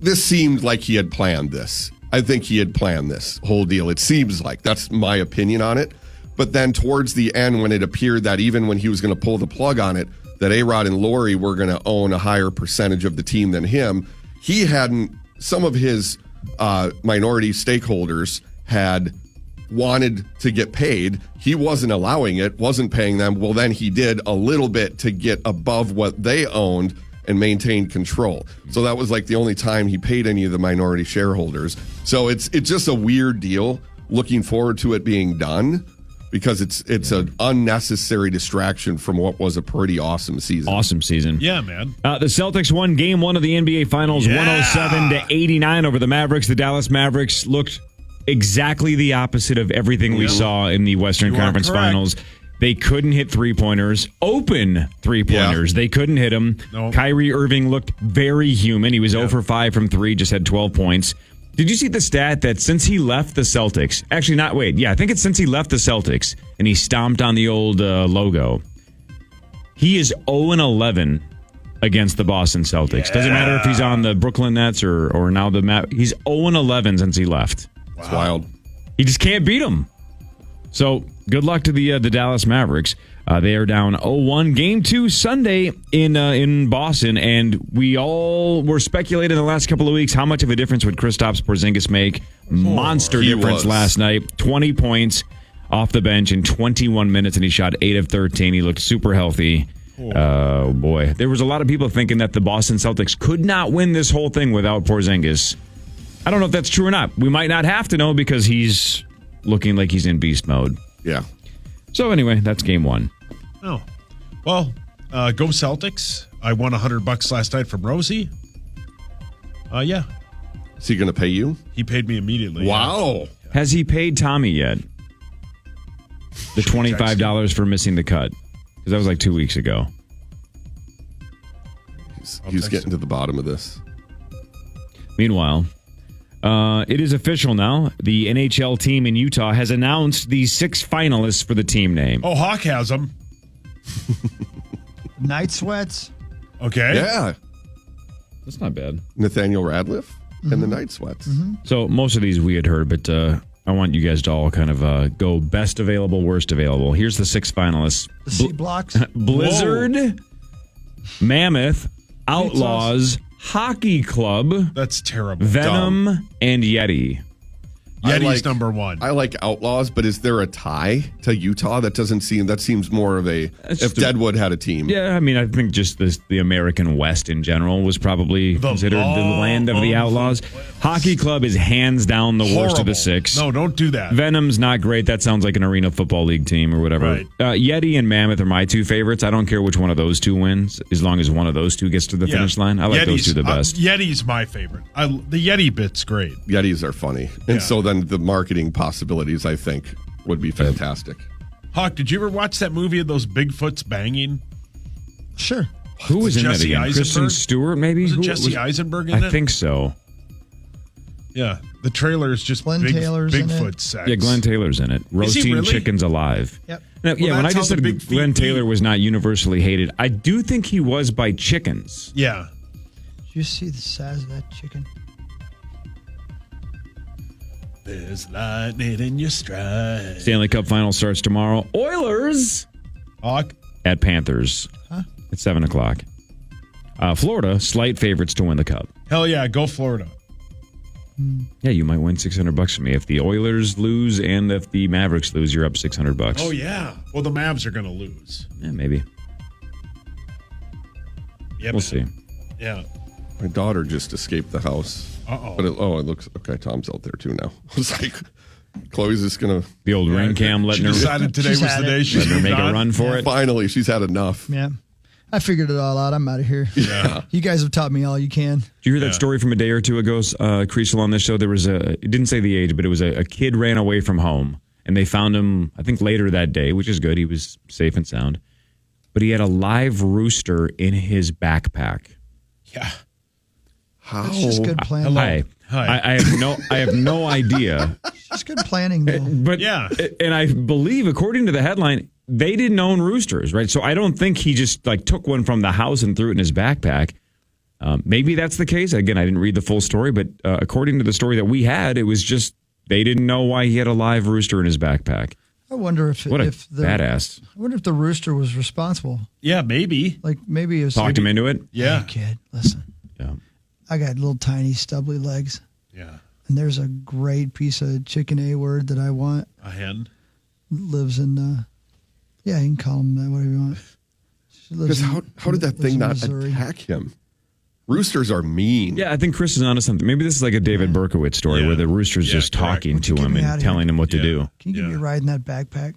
this seemed like he had planned this. I think he had planned this whole deal. It seems like. That's my opinion on it. But then towards the end, when it appeared that even when he was going to pull the plug on it, that A-Rod and Lowry were going to own a higher percentage of the team than him, he hadn't, some of his minority stakeholders had wanted to get paid. He wasn't allowing it, wasn't paying them. Well, then he did a little bit to get above what they owned and maintain control. So that was like the only time he paid any of the minority shareholders. So it's just a weird deal. looking forward to it being done because it's an unnecessary distraction from what was a pretty awesome season. Awesome season. Yeah, man. The Celtics won game 1 of the NBA Finals 107-89 over the Mavericks. The Dallas Mavericks looked exactly the opposite of everything we saw in the Western Conference Finals. They couldn't hit three-pointers, open three-pointers. They couldn't hit them. No. Kyrie Irving looked very human. He was 0 for 5 from 3, just had 12 points. Did you see the stat that since he left the Celtics, actually not, wait, yeah, I think it's since he left the Celtics and he stomped on the old logo, he is 0-11 against the Boston Celtics. Doesn't matter if he's on the Brooklyn Nets or now the he's 0-11 since he left. It's wild. He just can't beat them. So good luck to the Dallas Mavericks. They are down 0-1. Game 2 Sunday in Boston, and we all were speculating the last couple of weeks how much of a difference would Kristaps Porzingis make. Monster difference last night. 20 points off the bench in 21 minutes, and he shot 8 of 13. He looked super healthy. Oh, boy. There was a lot of people thinking that the Boston Celtics could not win this whole thing without Porzingis. I don't know if that's true or not. We might not have to know because he's looking like he's in beast mode. Yeah. So anyway, that's game 1. Oh. Well, go Celtics. I won $100 last night from Rosie. Yeah. Is he going to pay you? He paid me immediately. Wow. Yeah. Has he paid Tommy yet? The $25 for missing the cut? Because that was like 2 weeks ago. He's getting to the bottom of this. Meanwhile, it is official now. The NHL team in Utah has announced the 6 finalists for the team name. Oh, Hawk has them. Night Sweats. Okay. Yeah. That's not bad. Nathaniel Radcliffe and the Night Sweats. So most of these we had heard, but I want you guys to all kind of go best available, worst available. Here's the 6 finalists. The C blocks. Blizzard, Mammoth, Outlaws, Hockey Club. That's terrible. Venom, and Yeti. Yeti's number 1. I like Outlaws, but is there a tie to Utah? That seems more of a, if Deadwood had a team. Yeah, I mean, I think just the American West in general was probably considered the land of the Outlaws. Hockey Club is hands down the worst of the 6. No, don't do that. Venom's not great. That sounds like an Arena Football League team or whatever. Right. Yeti and Mammoth are my 2 favorites. I don't care which one of those 2 wins, as long as one of those 2 gets to the finish line. I like those 2 the best. Yeti's my favorite. The Yeti bit's great. Yetis are funny. And so then the marketing possibilities, I think, would be fantastic. Hawk, did you ever watch that movie of those Bigfoots banging? Sure. Who was in that Jesse again? Kristen Eisenberg? Stewart, maybe? Was it Jesse Eisenberg in it? I think so. Yeah. The trailer is just Glenn Taylor's in Bigfoot it. sex. Yeah, Glenn Taylor's in it. Roasting really? chickens alive. Yep. Now, Well, yeah, when I that's just how the said big feet Glenn Taylor eat. was not universally hated, I do think he was by chickens. Yeah. Did you see the size of that chicken? There's lightning in your stride. Stanley Cup final starts tomorrow. Oilers Hawk. at Panthers at 7 o'clock. Florida, slight favorites to win the Cup. Hell yeah, go Florida. Yeah, you might win $600 from me. If the Oilers lose and if the Mavericks lose, you're up $600. Oh, yeah. Well, the Mavs are going to lose. Yeah, maybe. Yeah, We'll see. Yeah. My daughter just escaped the house. Uh-oh. But it looks okay. Tom's out there too now. I was like, Chloe's just gonna The old ring cam letting She her, decided today She's was had the day it. she letting her moved make a on. run for it. finally. She's had enough. Yeah. I figured it all out. I'm out of here. Yeah. You guys have taught me all you can. Did you hear that story from a day or two ago, Creasel, on this show? There was it didn't say the age, but it was a kid ran away from home, and they found him, I think, later that day, which is good. He was safe and sound. But he had a live rooster in his backpack. Yeah. How? It's just good planning. Hi. I have no idea. It's just good planning, though. But Yeah. And I believe, according to the headline, they didn't own roosters, right? So I don't think he just took one from the house and threw it in his backpack. Maybe that's the case. Again, I didn't read the full story, but according to the story that we had, it was just they didn't know why he had a live rooster in his backpack. I wonder if What a the badass. I wonder if the rooster was responsible. Yeah, maybe. Like maybe it was Talked him into it? Yeah. Hey, kid, listen. Yeah. I got little tiny stubbly legs, Yeah. and there's a great piece of chicken A word that I want. A hen. Lives in. Yeah, you can call him that, whatever you want. She lives Because how did that lives thing in not Missouri. attack him? Roosters are mean. Yeah, I think Chris is onto something. Maybe this is like a David Berkowitz story where the rooster's just talking to him and telling him what to do. Can you give me a ride in that backpack?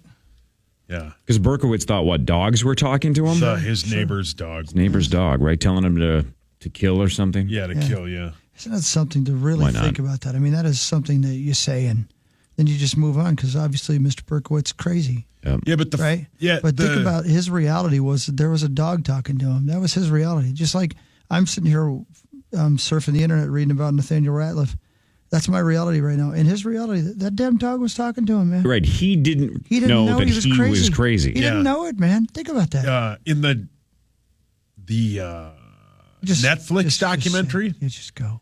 Yeah. Because Berkowitz thought dogs were talking to him? His neighbor's dog. His neighbor's dog, right? Telling him to kill or something? Yeah, to kill, yeah. Isn't that something to really think about that? I mean, that is something that you say and then you just move on because obviously Mr. Berkowitz is crazy. Yeah, but right? But think about his reality was that there was a dog talking to him. That was his reality. Just like I'm sitting here surfing the internet reading about Nathaniel Ratliff. That's my reality right now. In his reality, that damn dog was talking to him, man. Right. He didn't know that he was crazy. He didn't know it, man. Think about that. In the Netflix documentary, you just go.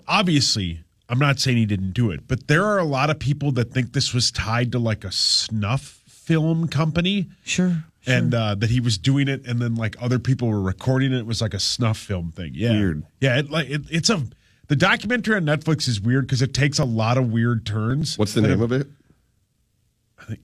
Obviously, I'm not saying he didn't do it, but there are a lot of people that think this was tied to like a snuff film company. Sure. And that he was doing it, and then like other people were recording it. It was like a snuff film thing. Yeah, weird. Yeah, the documentary on Netflix is weird because it takes a lot of weird turns. What's the name of it? I think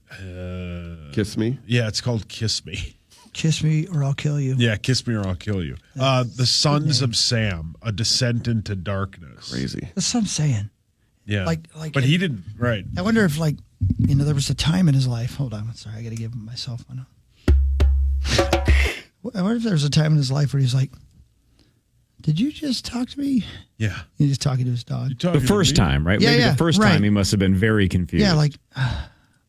Kiss Me. Yeah, it's called Kiss Me. Kiss Me or I'll Kill You. Yeah, Kiss Me or I'll Kill You. The Sons of Sam: A Descent into Darkness. Crazy. That's what I'm saying. Yeah, like. But he didn't. Right. I wonder if there was a time in his life. Hold on, sorry, I got to give myself one. I wonder if there was a time in his life where he's like, "Did you just talk to me?" Yeah. He's just talking to his dog. The first time, right? Yeah, Maybe the first time he must have been very confused. Yeah, like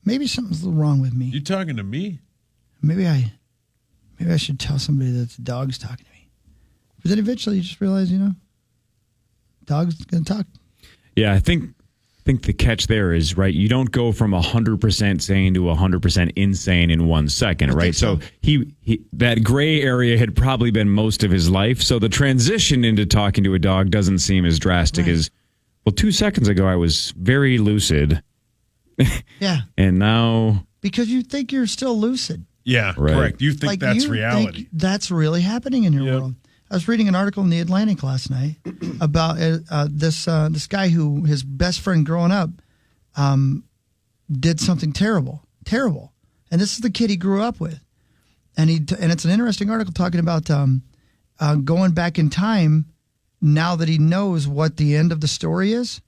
maybe something's wrong with me. You talking to me? Maybe I should tell somebody that the dog's talking to me. But then eventually you just realize, dog's gonna talk. Yeah, I think the catch there is, right, you don't go from 100% sane to 100% insane in 1 second, right? So he that gray area had probably been most of his life. So the transition into talking to a dog doesn't seem as drastic as, 2 seconds ago I was very lucid. Yeah. And now... Because you think you're still lucid. Yeah, correct. You think that's reality. Think that's really happening in your world. I was reading an article in The Atlantic last night about this guy who his best friend growing up did something terrible, and this is the kid he grew up with, and it's an interesting article talking about going back in time now that he knows what the end of the story is,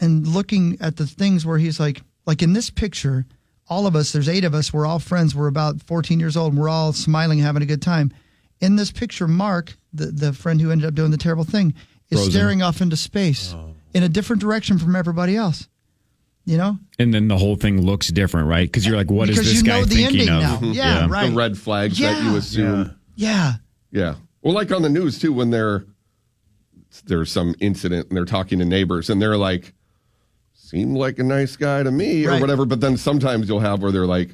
and looking at the things where he's like in this picture, all of us, there's 8 of us, we're all friends, we're about 14 years old, and we're all smiling, having a good time. In this picture, Mark, the friend who ended up doing the terrible thing, is staring off into space in a different direction from everybody else. And then the whole thing looks different, right? Because you're like, what is this guy thinking of? Yeah, right. The red flags that you assume. Yeah. Well, like on the news, too, when there's some incident and they're talking to neighbors and they're like, seemed like a nice guy to me or whatever. But then sometimes you'll have where they're like,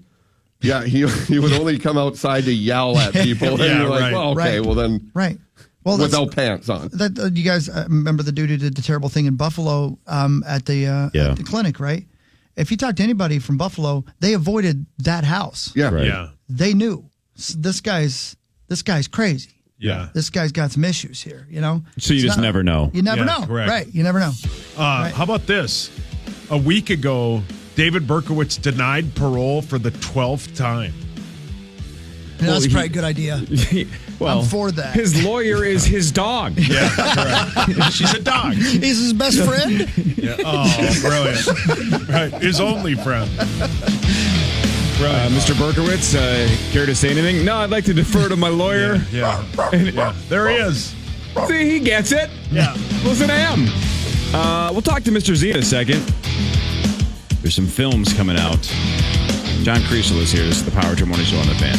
yeah, he would only come outside to yell at people. And you're like, well, okay, well then. Right. Well, without pants on. You guys remember the dude who did the terrible thing in Buffalo at the clinic, right? If you talk to anybody from Buffalo, they avoided that house. Yeah. Right. Yeah. They knew this guy's crazy. Yeah. This guy's got some issues here, So you just never know. You never know. Correct. Right. You never know. How about this? A week ago, David Berkowitz denied parole for the 12th time. That's probably a good idea. Well, I'm for that. His lawyer is his dog. Yeah, correct. She's a dog. He's his best friend? Yeah. Oh, brilliant. Right. His only friend. Mr. Berkowitz, care to say anything? No, I'd like to defer to my lawyer. Yeah. There he is. See, he gets it. Yeah. Listen to him. We'll talk to Mr. Z in a second. There's some films coming out. John Creasel is here. This is the Power Trip Morning Show on the Fan.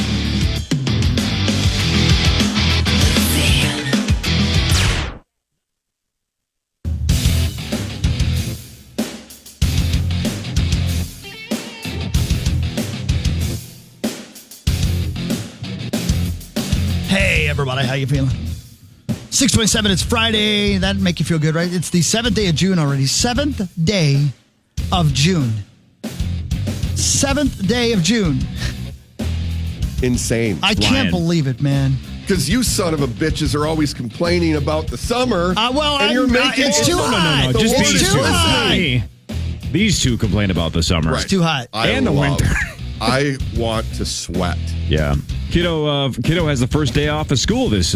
Hey, everybody. How you feeling? 6:27, it's Friday. That'd make you feel good, right? It's the 7th day of June already. 7th day of June. 7th day of June. Insane. I can't believe it, man. Because you son of a bitches are always complaining about the summer. And you're making it's too hot. No. Just it's these too two. hot. These two complain about the summer. It's too hot. And the winter. I want to sweat. Yeah. Kiddo has the first day off of school this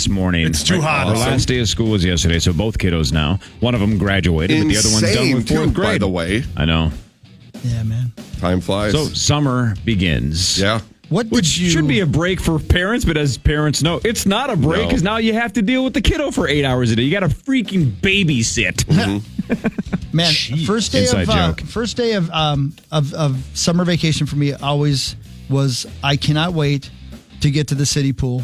morning. It's too hot. Our last day of school was yesterday, so both kiddos now. One of them graduated, but the other one's done with fourth grade. By the way. I know. Yeah, man. Time flies. So summer begins. Yeah. Which should be a break for parents, but as parents know, it's not a break because now you have to deal with the kiddo for 8 hours a day. You got to freaking babysit. Man, first day of summer vacation for me always was I cannot wait to get to the city pool.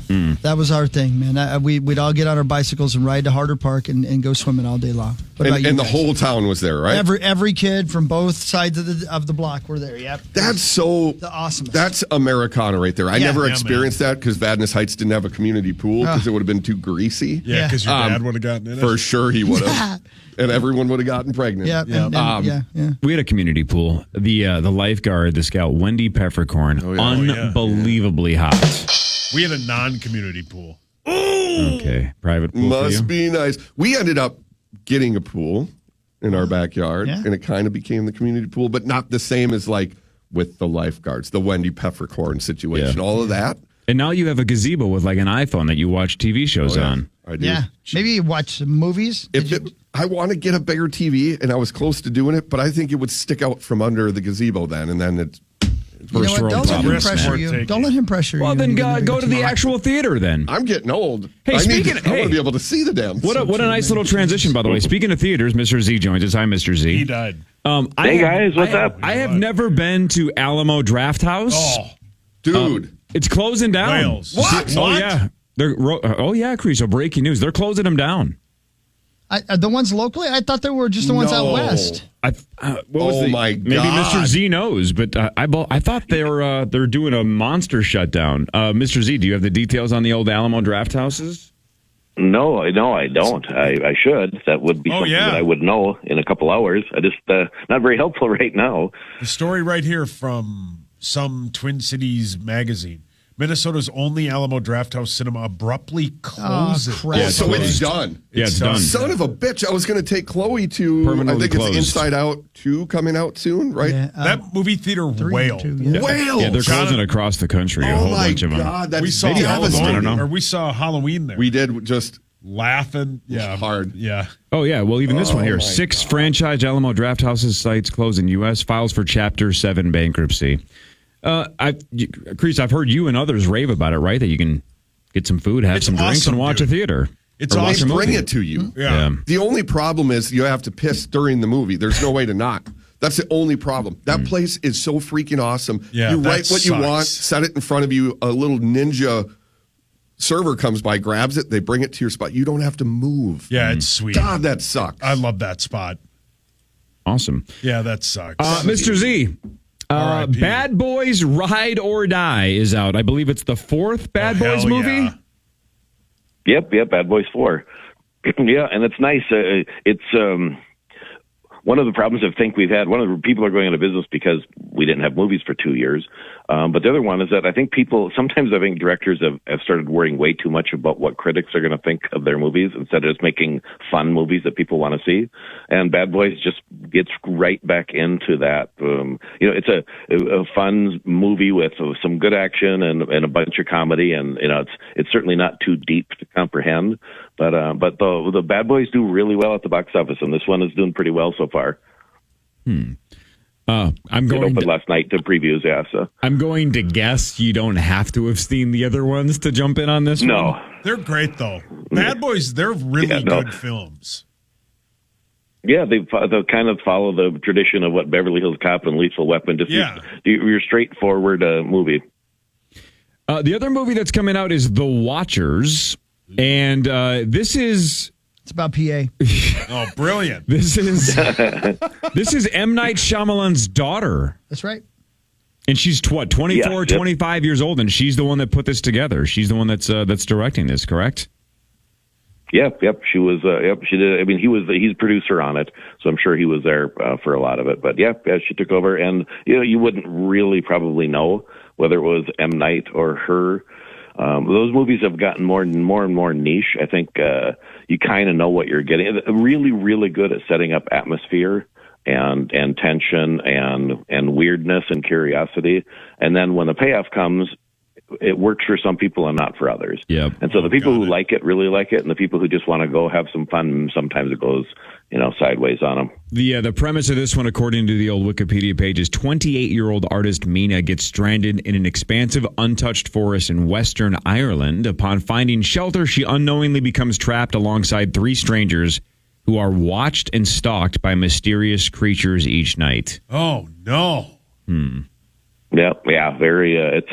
That was our thing, man. We'd all get on our bicycles and ride to Harder Park and go swimming all day long. And the whole town was there, right? Every kid from both sides of the block were there. Yep. That's awesome. That's Americana right there. I never experienced that because Vadnais Heights didn't have a community pool because it would have been too greasy. Yeah, because your dad would have gotten in it. For sure he would have. And everyone would have gotten pregnant. Yeah. We had a community pool. The lifeguard, the scout, Wendy Peppercorn, unbelievably hot. We had a non-community pool. Okay, private pool. Must be nice. We ended up getting a pool in our backyard, and it kind of became the community pool, but not the same as like with the lifeguards, the Wendy Peppercorn situation, all of that. And now you have a gazebo with like an iPhone that you watch TV shows on. I do. Yeah, maybe you watch some movies. I want to get a bigger TV, and I was close to doing it, but I think it would stick out from under the gazebo then, and then it's first world Don't let him problems. pressure you. Don't let him pressure you. Well, then go to the actual theater then. I'm getting old. Hey, I want to be able to see the damn. What a nice little transition, by the way. Speaking of theaters, Mr. Z joins us. Hi, Mr. Z. He died. Hey, guys, what's up? I have never been to Alamo Draft House. Oh, dude. It's closing down. Wales. What? Oh, yeah. Chris, so breaking news. They're closing them down. The ones locally? I thought they were just the ones out west. My God. Maybe Mr. Z knows, but I thought they're doing a monster shutdown. Mr. Z, do you have the details on the old Alamo Draft Houses? No, I don't. I should. That would be something that I would know in a couple hours. I just not very helpful right now. The story right here from some Twin Cities magazine. Minnesota's only Alamo Drafthouse Cinema abruptly closes. Oh, crap. So it's done. It's done. Son of a bitch. I was going to take Chloe to, Permanently I think closed. it's Inside Out 2 coming out soon, right? Yeah, that movie theater wailed. Wailed. Yeah, they're closing across the country. A whole bunch of them. God, that's We saw devastating. we saw Halloween there. We did just laughing. Yeah. Hard. Yeah. Oh, yeah. Well, even this one here. my 6 franchise Alamo Draft Houses sites closed in U.S. Files for Chapter 7 bankruptcy. Chris, I've heard you and others rave about it, right? That you can get some food, have some drinks, awesome, and watch a theater. It's Or watch awesome. a movie. bring it to you. Yeah. The only problem is you have to piss during the movie. There's no way to not. That's the only problem. That place is so freaking awesome. Yeah, you that write what you sucks. want, set it in front of you. A little ninja server comes by, grabs it, they bring it to your spot. You don't have to move. Yeah, it's sweet. God, that sucks. I love that spot. Awesome. Yeah, that sucks. Mr. Z, R.I.P. Bad Boys Ride or Die is out. I believe it's the 4th Bad Boys hell movie. yeah. Yep, Bad Boys 4. Yeah, and it's nice. It's one of the problems I think we've had. One of the people are going out of business because we didn't have movies for 2 years. But the other one is that I think sometimes directors have started worrying way too much about what critics are going to think of their movies instead of just making fun movies that people want to see. And Bad Boys just gets right back into that. It's a fun movie with some good action and a bunch of comedy. And, it's certainly not too deep to comprehend. But the Bad Boys do really well at the box office, and this one is doing pretty well so far. I'm going opened last night to previews, yeah. So I'm going to guess you don't have to have seen the other ones to jump in on this one. no. They're great, though. Bad Boys, they're really good films. Yeah, they kind of follow the tradition of what Beverly Hills Cop and Lethal Weapon. Just your straightforward movie. The other movie that's coming out is The Watchers, and this is. It's about PA. Oh, brilliant. This is M. Night Shyamalan's daughter. That's right. And she's 24, 25 years old, and she's the one that put this together. She's the one that's directing this, correct? Yep. She was. She did. I mean, he's producer on it, so I'm sure he was there for a lot of it. But she took over, and you wouldn't really probably know whether it was M. Night or her. Those movies have gotten more and more niche. I think you kind of know what you're getting. Really, really good at setting up atmosphere. and tension and weirdness and curiosity. And then when the payoff comes, it works for some people and not for others. Yep. And so the people who like it really like it, and the people who just want to go have some fun, sometimes it goes, sideways on them. The premise of this one, according to the old Wikipedia page, is 28-year-old artist Mina gets stranded in an expansive, untouched forest in Western Ireland. Upon finding shelter, she unknowingly becomes trapped alongside 3 strangers who are watched and stalked by mysterious creatures each night. Oh, no. Yeah, very. It's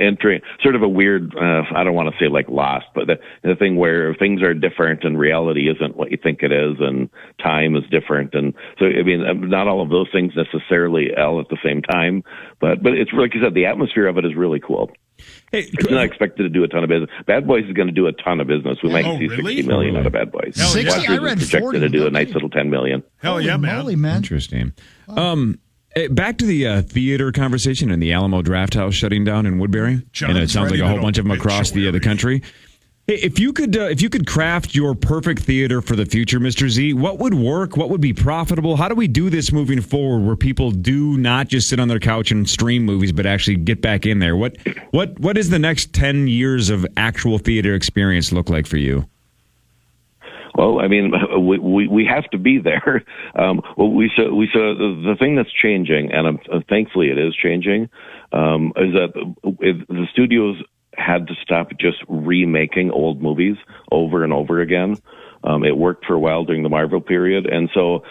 entering sort of a weird. I don't want to say like Lost, but the thing where things are different and reality isn't what you think it is, and time is different, and so I mean, not all of those things necessarily at the same time, but it's like you said, the atmosphere of it is really cool. Hey, it's not expected to do a ton of business. Bad Boys is going to do a ton of business. We might see really? 60 million out of Bad Boys. 60? I read projected 40 to do a million. nice little 10 million. Hell yeah, man. Holy man. Interesting. Back to the theater conversation and the Alamo Drafthouse shutting down in Woodbury, and it sounds like a whole bunch of them across the country. Hey, if you could craft your perfect theater for the future, Mr. Z, what would work? What would be profitable? How do we do this moving forward, where people do not just sit on their couch and stream movies, but actually get back in there? What is the next 10 years of actual theater experience look like for you? Well, I mean, we have to be there. We saw the thing that's changing, and thankfully it is changing, is that the studios had to stop just remaking old movies over and over again. It worked for a while during the Marvel period, and so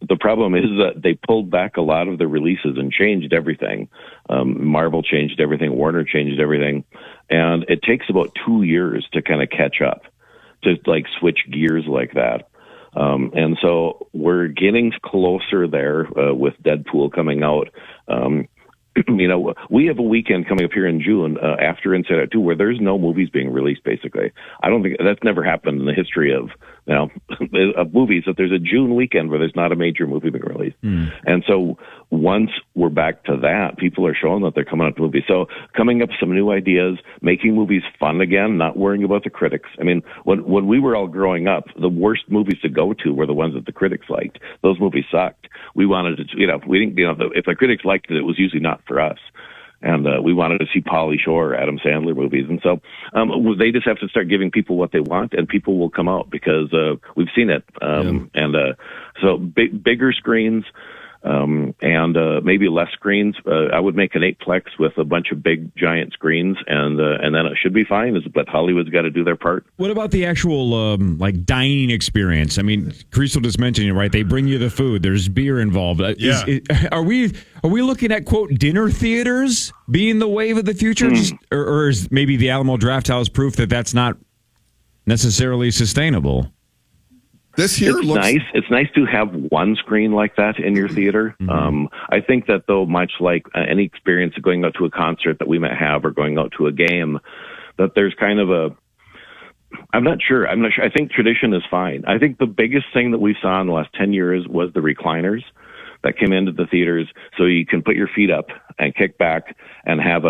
the problem is that they pulled back a lot of the releases and changed everything. Marvel changed everything, Warner changed everything, and it takes about 2 years to kind of catch up, to like switch gears like that. And so we're getting closer there with Deadpool coming out. We have a weekend coming up here in June after Inside Out 2 where there's no movies being released, basically. I don't think that's never happened in the history of movies, that there's a June weekend where there's not a major movie being released. And so once we're back to that, people are showing that they're coming up with movies. So coming up with some new ideas, making movies fun again, not worrying about the critics. I mean, when we were all growing up, the worst movies to go to were the ones that the critics liked. Those movies sucked. We wanted to, we didn't, if the critics liked it, it was usually not for us. And we wanted to see Pauly Shore or Adam Sandler movies. And so they just have to start giving people what they want, and people will come out because we've seen it. And so bigger screens and maybe less screens. I would make an 8-plex with a bunch of big, giant screens, and then it should be fine. But Hollywood's got to do their part. What about the actual dining experience? I mean, Crystal just mentioned it, right? They bring you the food. There's beer involved. Are we looking at, quote, dinner theaters being the wave of the future, or is maybe the Alamo Drafthouse proof that that's not necessarily sustainable? This here it's looks nice. It's nice to have one screen like that in your theater. I think that, though, much like any experience of going out to a concert that we might have or going out to a game, that there's kind of I'm not sure. I think tradition is fine. I think the biggest thing that we saw in the last 10 years was the recliners that came into the theaters, so you can put your feet up and kick back and have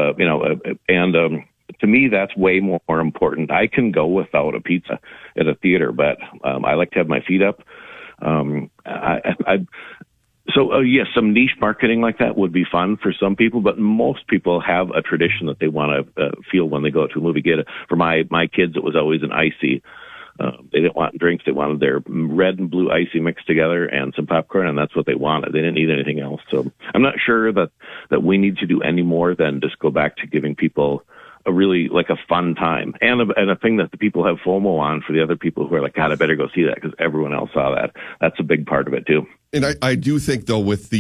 to me, that's way more important. I can go without a pizza at a theater, but I like to have my feet up. Yes, some niche marketing like that would be fun for some people, but most people have a tradition that they want to feel when they go to a movie. For my kids, it was always an icy. They didn't want drinks. They wanted their red and blue icy mixed together and some popcorn, and that's what they wanted. They didn't need anything else. So I'm not sure that we need to do any more than just go back to giving people a really like a fun time and a thing that the people have FOMO on for the other people who are like, God, I better go see that because everyone else saw that. That's a big part of it too. And I do think though with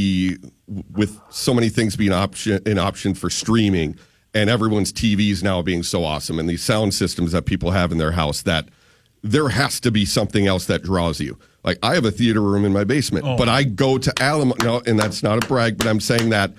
so many things being an option for streaming and everyone's TVs now being so awesome and these sound systems that people have in their house, that there has to be something else that draws you. Like I have a theater room in my basement, but I go to Alamo. No, and that's not a brag, but I'm saying that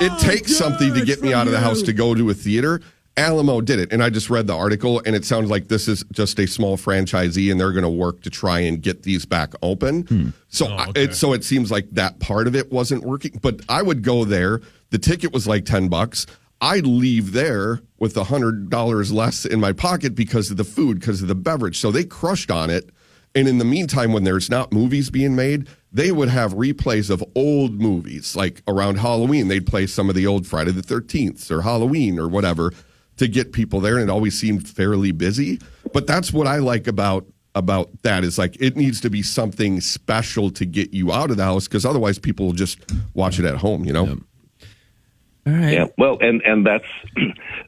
it takes something to get me out of the house to go to a theater. Alamo did it, and I just read the article, and it sounds like this is just a small franchisee, and they're going to work to try and get these back open. So, it seems like that part of it wasn't working. But I would go there. The ticket was like $10. I'd leave there with $100 less in my pocket because of the food, because of the beverage. So they crushed on it, And in the meantime, when there's not movies being made, they would have replays of old movies. Like around Halloween, they'd play some of the old Friday the 13th or Halloween or whatever to get people there. And it always seemed fairly busy. But that's what I like about that is like it needs to be something special to get you out of the house, because otherwise people will just watch it at home, All right. Yeah, well, and that's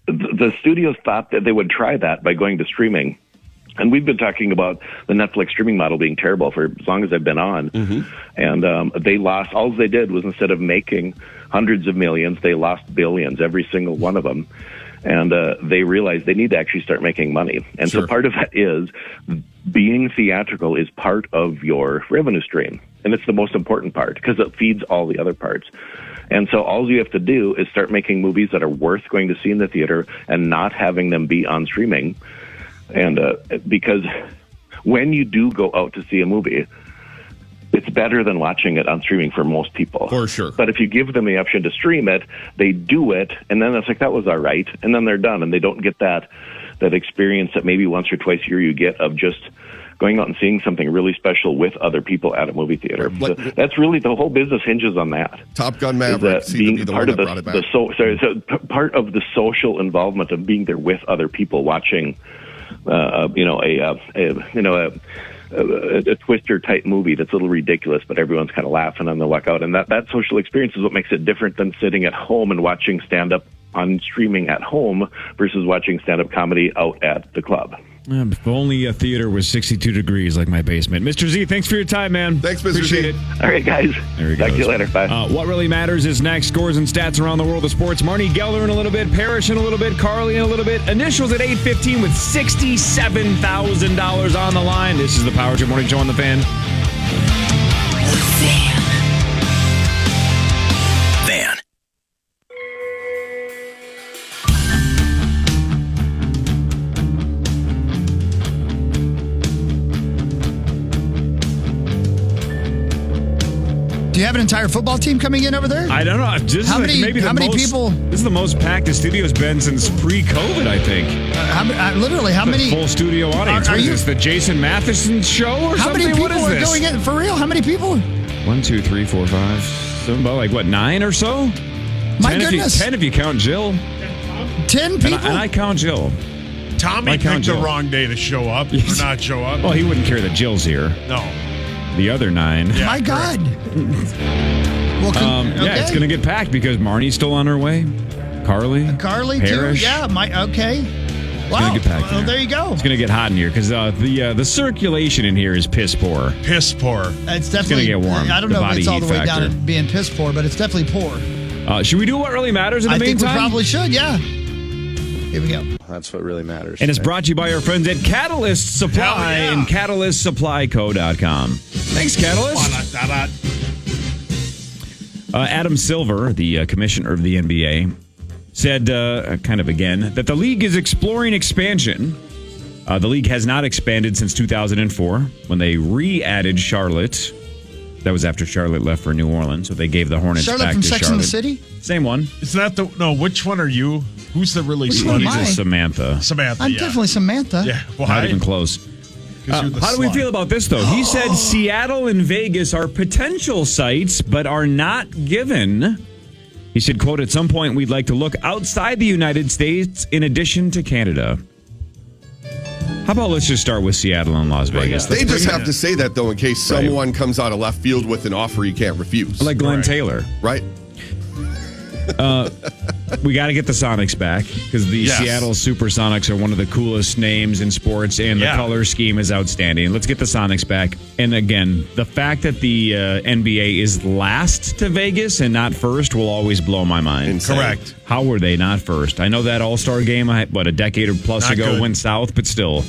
the studios thought that they would try that by going to streaming. And we've been talking about the Netflix streaming model being terrible for as long as I've been on. And they lost, all they did was instead of making hundreds of millions, they lost billions, every single one of them. And they realized they need to actually start making money. And so part of that is being theatrical is part of your revenue stream. And it's the most important part because it feeds all the other parts. And so all you have to do is start making movies that are worth going to see in the theater and not having them be on streaming. And because when you do go out to see a movie, it's better than watching it on streaming for most people. For sure. But if you give them the option to stream it, they do it, and then it's like, that was all right. And then they're done, and they don't get that experience that maybe once or twice a year you get of just going out and seeing something really special with other people at a movie theater. So that's really, the whole business hinges on that. Top Gun Maverick being part of part of the social involvement of being there with other people watching a Twister type movie that's a little ridiculous, but everyone's kind of laughing on the walk out. And that social experience is what makes it different than sitting at home and watching stand-up on streaming at home versus watching stand-up comedy out at the club. If only a theater was 62 degrees like my basement. Mr. Z, thanks for your time, man. Thanks, Mr. Appreciate Z. it. All right, guys. There he Talk goes. to you later. Bye. What Really Matters is next. Scores and stats around the world of sports. Marnie Geller in a little bit. Parrish in a little bit. Carly in a little bit. Initials at 8:15 with $67,000 on the line. This is the Power Trip Morning Show on the Fan. Fan. Do you have an entire football team coming in over there? I don't know. How many people? This is the most packed the studio's been since pre-COVID, I think. Literally, how many? Full studio audience. Are Is you this the Jason Matheson show or How something? many people What is are this? going in? For real? How many people? 1, 2, 3, 4, 5. So about like what, 9 or so? My 10 goodness. 10 if you count Jill. 10 people? And I count Jill. Tommy I count picked the Jill. wrong day to show up or not show up. Well, he wouldn't care that Jill's here. No. The other 9. Yeah, My God. Well, Yeah, it's going to get packed because Marnie's still on her way. Carly Parrish. too. Yeah, okay. Wow. Gonna get packed Well, in there you go. It's going to get hot in here because the circulation in here is piss poor. Piss poor. It's definitely gonna get warm. I don't The know if body it's all the heat way down factor. at being piss poor, but it's definitely poor. Should we do what really matters in the I think meantime? we probably should, yeah. Here we go. That's what really matters. And it's brought to you by our friends at Catalyst Supply Hell yeah. and CatalystSupplyCo.com. Thanks, Catalyst. Adam Silver, the commissioner of the NBA, said, kind of again, that the league is exploring expansion. The league has not expanded since 2004 when they re-added Charlotte. That was after Charlotte left for New Orleans, so they gave the Hornets Charlotte back from to Sex Charlotte. and the City? Same one. It's not which one are you? Who's the really Which one slutty? am I? This is Samantha. Samantha, I'm yeah. definitely Samantha. Yeah, Not why? even close. You're the How do we slut. feel about this, though? He said Seattle and Vegas are potential sites, but are not given. He said, quote, at some point, we'd like to look outside the United States in addition to Canada. How about let's just start with Seattle and Las Vegas? They just have to say that, though, in case someone comes out of left field with an offer you can't refuse. Like Glenn Taylor. Right? We got to get the Sonics back because the Seattle Supersonics are one of the coolest names in sports, and the color scheme is outstanding. Let's get the Sonics back. And again, the fact that the NBA is last to Vegas and not first will always blow my mind. Insane. Correct. How were they not first? I know that All-Star game, a decade or plus Not ago good. went south, but still.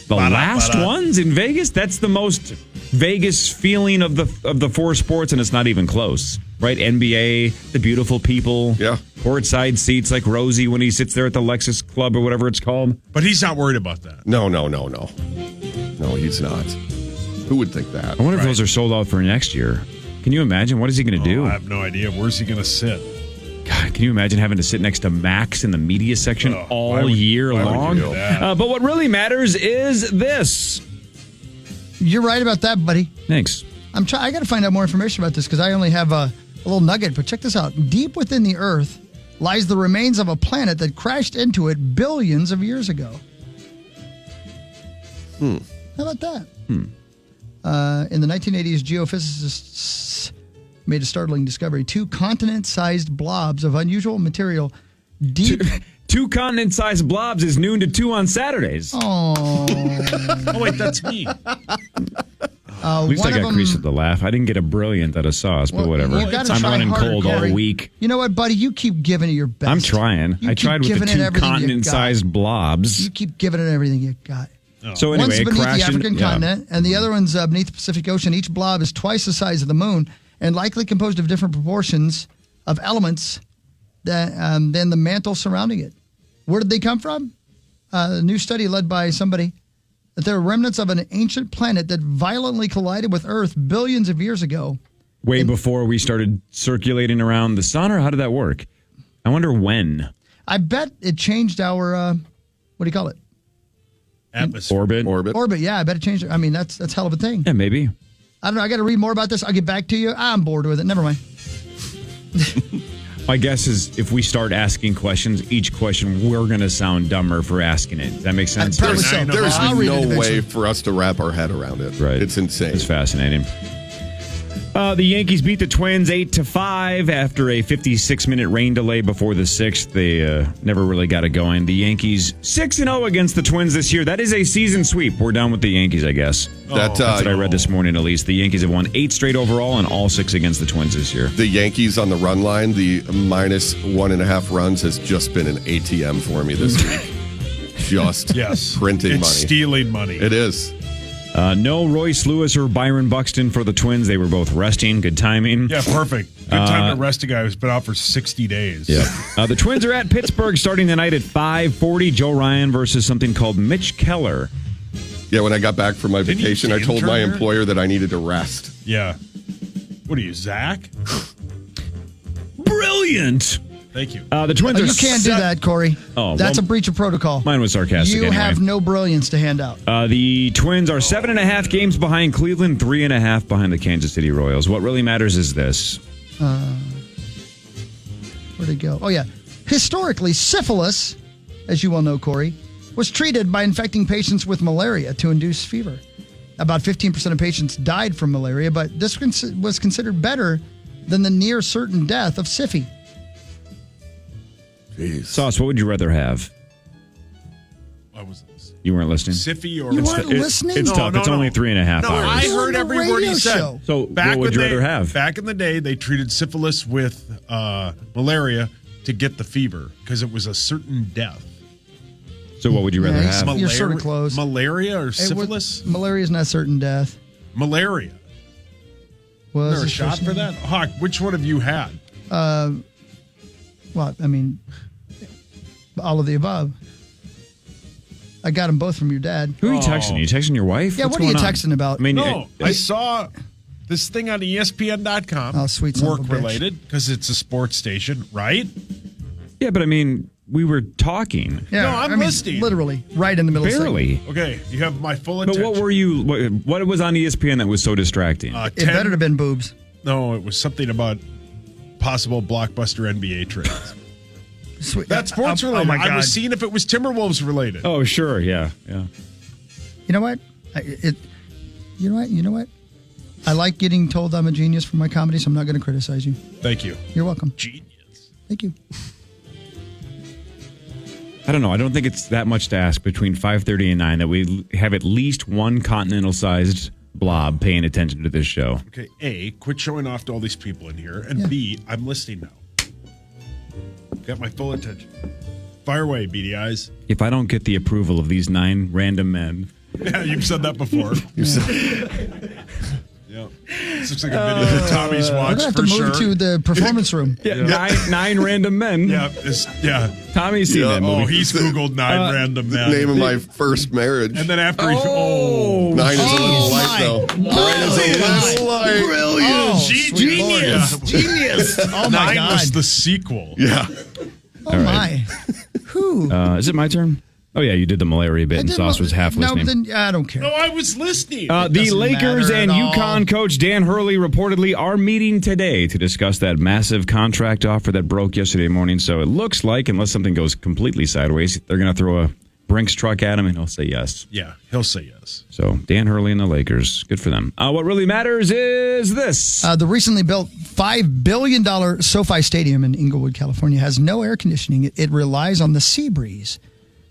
The last ones in Vegas? That's the most Vegas feeling of the four sports, and it's not even close. Right? NBA, the beautiful people. Yeah. Courtside seats like Rosie when he sits there at the Lexus Club or whatever it's called. But he's not worried about that. No. No, he's not. Who would think that? I wonder if those are sold out for next year. Can you imagine? What is he going to do? I have no idea. Where's he going to sit? God, can you imagine having to sit next to Max in the media section all year long? Why would you do that? But what really matters is this. You're right about that, buddy. Thanks. I got to find out more information about this because I only have a little nugget. But check this out. Deep within the Earth lies the remains of a planet that crashed into it billions of years ago. How about that? In the 1980s, geophysicists made a startling discovery. 2 continent-sized blobs of unusual material deep... Two continent-sized blobs is noon to 2 on Saturdays. Oh, wait, that's me. At least I got Crease with the laugh. I didn't get a brilliant out of sauce, but whatever. I'm running cold all week. You know what, buddy? You keep giving it your best. I'm trying. I tried with the 2 continent-sized blobs. You keep giving it everything you got. Oh. So anyway, one's beneath the African yeah. continent, and the other one's beneath the Pacific Ocean. Each blob is twice the size of the moon, and likely composed of different proportions of elements than the mantle surrounding it. Where did they come from? A new study led by somebody that they're remnants of an ancient planet that violently collided with Earth billions of years ago. Way before we started circulating around the sun, or how did that work? I wonder when. I bet it changed our, what do you call it? Atmosphere. Orbit, yeah. I bet it changed. I mean, that's hell of a thing. Yeah, maybe. I don't know. I got to read more about this. I'll get back to you. I'm bored with it. Never mind. My guess is if we start asking questions, each question we're going to sound dumber for asking it. Does that make sense? There's no way for us to wrap our head around it. Right. It's insane. It's fascinating. The Yankees beat the Twins 8-5 after a 56-minute rain delay before the 6th. They never really got it going. The Yankees 6-0 against the Twins this year. That is a season sweep. We're done with the Yankees, I guess. That's what I read this morning, at least. The Yankees have won 8 straight overall and all 6 against the Twins this year. The Yankees on the run line, the minus 1.5 runs has just been an ATM for me this week. Just printing money. Stealing money. It is. No Royce Lewis or Byron Buxton for the Twins. They were both resting. Good timing. Yeah, perfect. Good time to rest a guy who's been out for 60 days. Yeah. The Twins are at Pittsburgh starting tonight at 5:40. Joe Ryan versus something called Mitch Keller. Yeah, when I got back from my vacation, I told my employer that I needed to rest. Yeah. What are you, Zach? Brilliant. Thank you. The Twins are you can't do that, Corey. Oh, that's a breach of protocol. Mine was sarcastic. You anyway. have no brilliance to hand out. The Twins are 7.5 games behind Cleveland, 3.5 behind the Kansas City Royals. What really matters is this. Where'd it go? Oh, yeah. Historically, syphilis, as you well know, Corey, was treated by infecting patients with malaria to induce fever. About 15% of patients died from malaria, but this was considered better than the near certain death of syphilis. Jeez. Sauce, what would you rather have? I wasn't listening. You weren't listening? Siffy or... You weren't listening? It's tough. It's only 3.5 hours. I heard every word he said. So what would you rather have? Back in the day, they treated syphilis with malaria to get the fever because it was a certain death. So what would you rather have? You're sort of close. Malaria or syphilis? Malaria is not certain death. Malaria. Was there a shot for that? Hawk, which one have you had? Well, I mean, all of the above. I got them both from your dad. Who are you texting? Are you texting your wife? Yeah, What's what are you going on? texting about? I mean, No, I saw this thing on ESPN.com. Oh, sweet son of a Work bitch. related because it's a sports station, right? Yeah, but I mean, we were talking. Yeah, No, I'm listening. Literally, right in the middle Barely. of the Okay, you have my full But attention. what were you? What was on ESPN that was so distracting? It better have been boobs. No, it was something about possible blockbuster NBA trades. Sweet. That's sports related. Oh my God. I was seeing if it was Timberwolves related. Oh, sure, yeah. You know what? You know what? I like getting told I'm a genius for my comedy, so I'm not going to criticize you. Thank you. You're welcome. Genius. Thank you. I don't know. I don't think it's that much to ask between 5:30 and 9 that we have at least one continental-sized blob paying attention to this show. Okay, A, quit showing off to all these people in here, and B, I'm listening now. Got my full attention. Fire away, beady eyes. If I don't get the approval of these 9 random men, Yeah, you've said that before. Yeah. This looks like a video that Tommy's We're watched going to have for to sure. move to the performance room. nine random men. Yeah, Tommy's seen that movie. Oh, he's Googled 9 random men. Name of my first marriage. And then after he... 9 is a little light, though. 9 is a little light. Brilliant. Oh, Genius. Genius. Oh, my 9 God. was the sequel. Yeah. Oh, my. Who? Is it my turn? Oh, yeah, you did the malaria bit, and Sauce was half listening. No, then I don't care. No, I was listening. The Lakers and UConn coach Dan Hurley reportedly are meeting today to discuss that massive contract offer that broke yesterday morning. So it looks like, unless something goes completely sideways, they're going to throw a Brinks truck at him, and he'll say yes. Yeah, he'll say yes. So Dan Hurley and the Lakers, good for them. What really matters is this. The recently built $5 billion SoFi Stadium in Inglewood, California, has no air conditioning. It relies on the sea breeze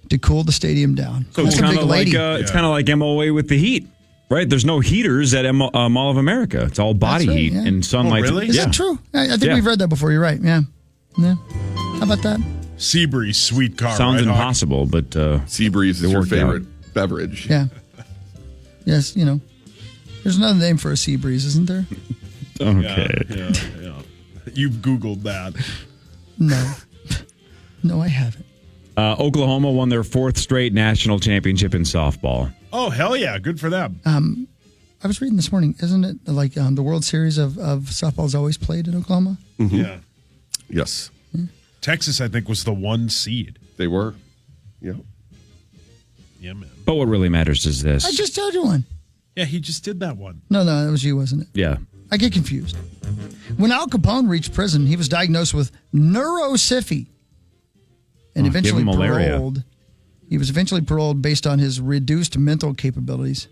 to cool the stadium down. So it's kind of like it's kind of like MOA with the heat, right? There's no heaters at Mall of America. It's all body heat and sunlight. really? Is that true? I think we've read that before. You're right. Yeah. How about that? Seabreeze, sweet car. Sounds right, impossible, but Seabreeze is your favorite beverage. Yeah. Yes, there's another name for a sea breeze, isn't there? Okay. Yeah. You've Googled that. No, I haven't. Oklahoma won their 4th straight national championship in softball. Oh, hell yeah. Good for them. I was reading this morning, isn't it like the World Series of softball is always played in Oklahoma? Mm-hmm. Yeah. Yes. Texas, I think, was the 1 seed. They were. Yeah. Yeah, man. But what really matters is this. I just told you one. Yeah, he just did that one. No, that was you, wasn't it? Yeah. I get confused. When Al Capone reached prison, he was diagnosed with neurosyphy and eventually paroled. He was eventually paroled based on his reduced mental capabilities.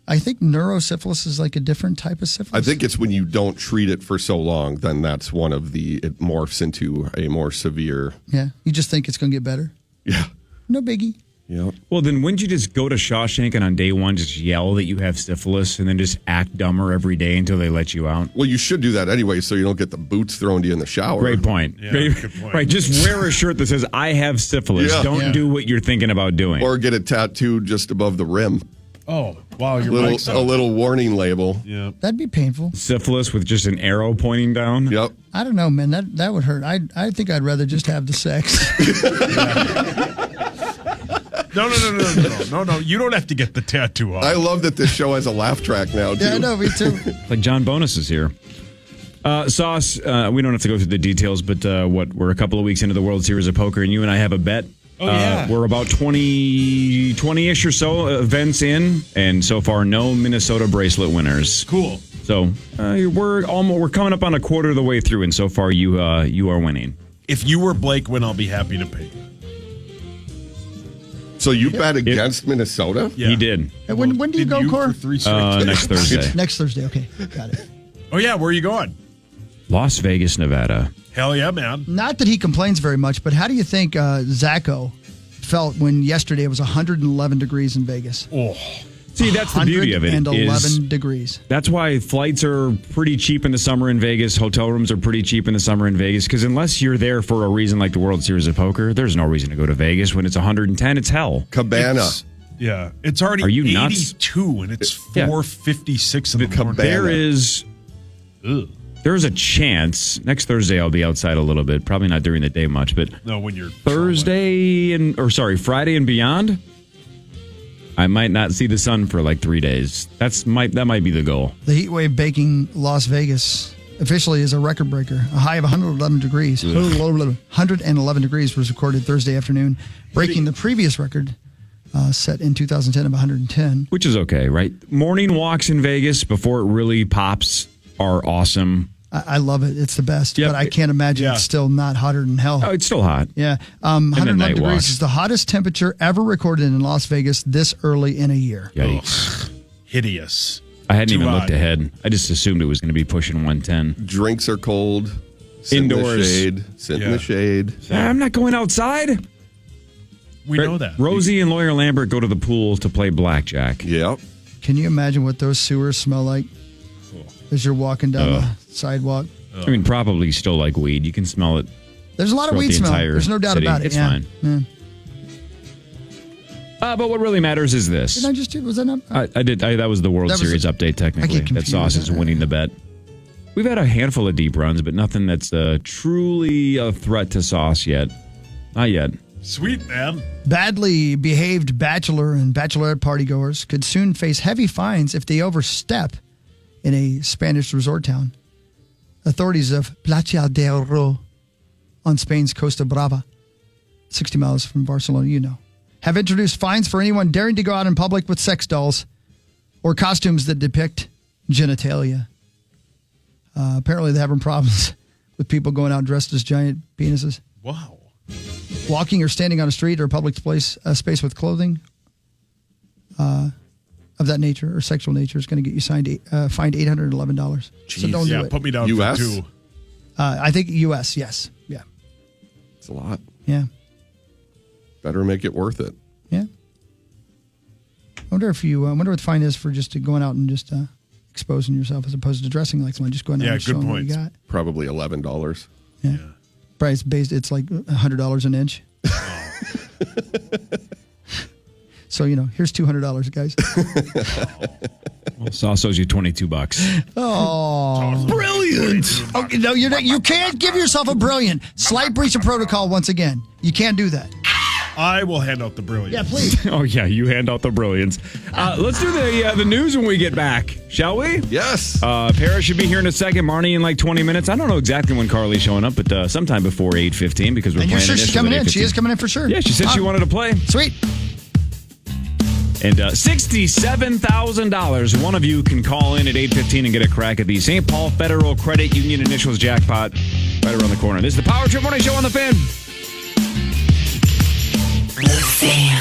I think neurosyphilis is like a different type of syphilis. I think it's when you don't treat it for so long, then that's it morphs into a more severe. Yeah, you just think it's going to get better. Yeah. No biggie. Yeah. Well, then wouldn't you just go to Shawshank and on day one just yell that you have syphilis and then just act dumber every day until they let you out? Well, you should do that anyway so you don't get the boots thrown to you in the shower. Great point. Yeah, good point. Right, just wear a shirt that says, I have syphilis. Yeah. Don't do what you're thinking about doing. Or get it tattooed just above the rim. Oh, wow. Your mic's A up. little warning label. Yeah. That'd be painful. Syphilis with just an arrow pointing down? Yep. I don't know, man. That would hurt. I think I'd rather just have the sex. No. You don't have to get the tattoo off. I love that this show has a laugh track now, too. Yeah, I know, me too. Like John Bonus is here. Sauce, we don't have to go through the details, but we're a couple of weeks into the World Series of Poker, and you and I have a bet. Oh, yeah. We're about 20-ish or so events in, and so far, no Minnesota bracelet winners. Cool. So we're coming up on a quarter of the way through, and so far, you are winning. If you were Blake Wynn, I'll be happy to pay you. So you bet against Minnesota? Yeah. He did. When do you go, Cor? For 3 straight Next Thursday. Next Thursday. Okay, got it. Oh, yeah. Where are you going? Las Vegas, Nevada. Hell yeah, man. Not that he complains very much, but how do you think Zacho felt when yesterday it was 111 degrees in Vegas? Oh. See, that's the beauty of it. 111 degrees. That's why flights are pretty cheap in the summer in Vegas. Hotel rooms are pretty cheap in the summer in Vegas. Because unless you're there for a reason like the World Series of Poker, there's no reason to go to Vegas. When it's 110, it's hell. Cabana. It's already Are you nuts? 82 and it's 4:56 in the morning. Cabana. There's a chance next Thursday I'll be outside a little bit. Probably not during the day much, but No, when you're Friday and beyond, I might not see the sun for like 3 days. That might be the goal. The heat wave baking Las Vegas officially is a record breaker. A high of 111 degrees. 111 degrees was recorded Thursday afternoon, breaking the previous record set in 2010 of 110. Which is okay, right? Morning walks in Vegas before it really pops are awesome. I love it. It's the best. Yep. But I can't imagine it's still not hotter than hell. Oh, it's still hot. Yeah. 111 degrees is the hottest temperature ever recorded in Las Vegas this early in a year. Yikes. hideous. I hadn't even looked ahead. I just assumed it was going to be pushing 110. Drinks are cold. Sit Indoors. Sit in the shade. I'm not going outside. We know that. Rosie and Lawyer Lambert go to the pool to play blackjack. Yep. Can you imagine what those sewers smell like as you're walking down the sidewalk? I mean, probably still like weed. You can smell it. There's a lot of weed smell. There's no doubt city. about it. It's yeah. fine. Yeah. But what really matters is this. Did I just do? Was that not? I did. That was the World Series update, technically. That Sauce is winning the bet. We've had a handful of deep runs, but nothing that's truly a threat to Sauce yet. Not yet. Sweet, man. Badly behaved bachelor and bachelorette partygoers could soon face heavy fines if they overstep in a Spanish resort town. Authorities of Playa del Ro on Spain's Costa Brava, 60 miles from Barcelona, have introduced fines for anyone daring to go out in public with sex dolls or costumes that depict genitalia. Apparently, they're having problems with people going out dressed as giant penises. Wow. Walking or standing on a street or a public space with clothing of that nature or sexual nature is going to get you fined $811. So don't do it. Put me down US? for 2. I think U.S., yes. Yeah. It's a lot. Yeah. Better make it worth it. Yeah. I wonder what the fine is for just going out and just exposing yourself as opposed to dressing like someone, just going out and showing what you got. Probably $11. Yeah. Price based, it's like $100 an inch. So, here's $200, guys. Well, Sauce owes you $22. Oh, brilliant. Okay, no, you can't give yourself a brilliant. Slight breach of protocol once again. You can't do that. I will hand out the brilliance. Yeah, please. Oh, yeah, you hand out the brilliance. Let's do the news when we get back, shall we? Yes. Paris should be here in a second. Marnie in like 20 minutes. I don't know exactly when Carly's showing up, but sometime before 8:15 because we're and playing. You're sure she's coming in? She is coming in for sure. Yeah, she said she wanted to play. Sweet. And $67,000. One of you can call in at 8:15 and get a crack at the St. Paul Federal Credit Union Initials jackpot right around the corner. This is the Power Trip Morning Show on the Fan. The Fan.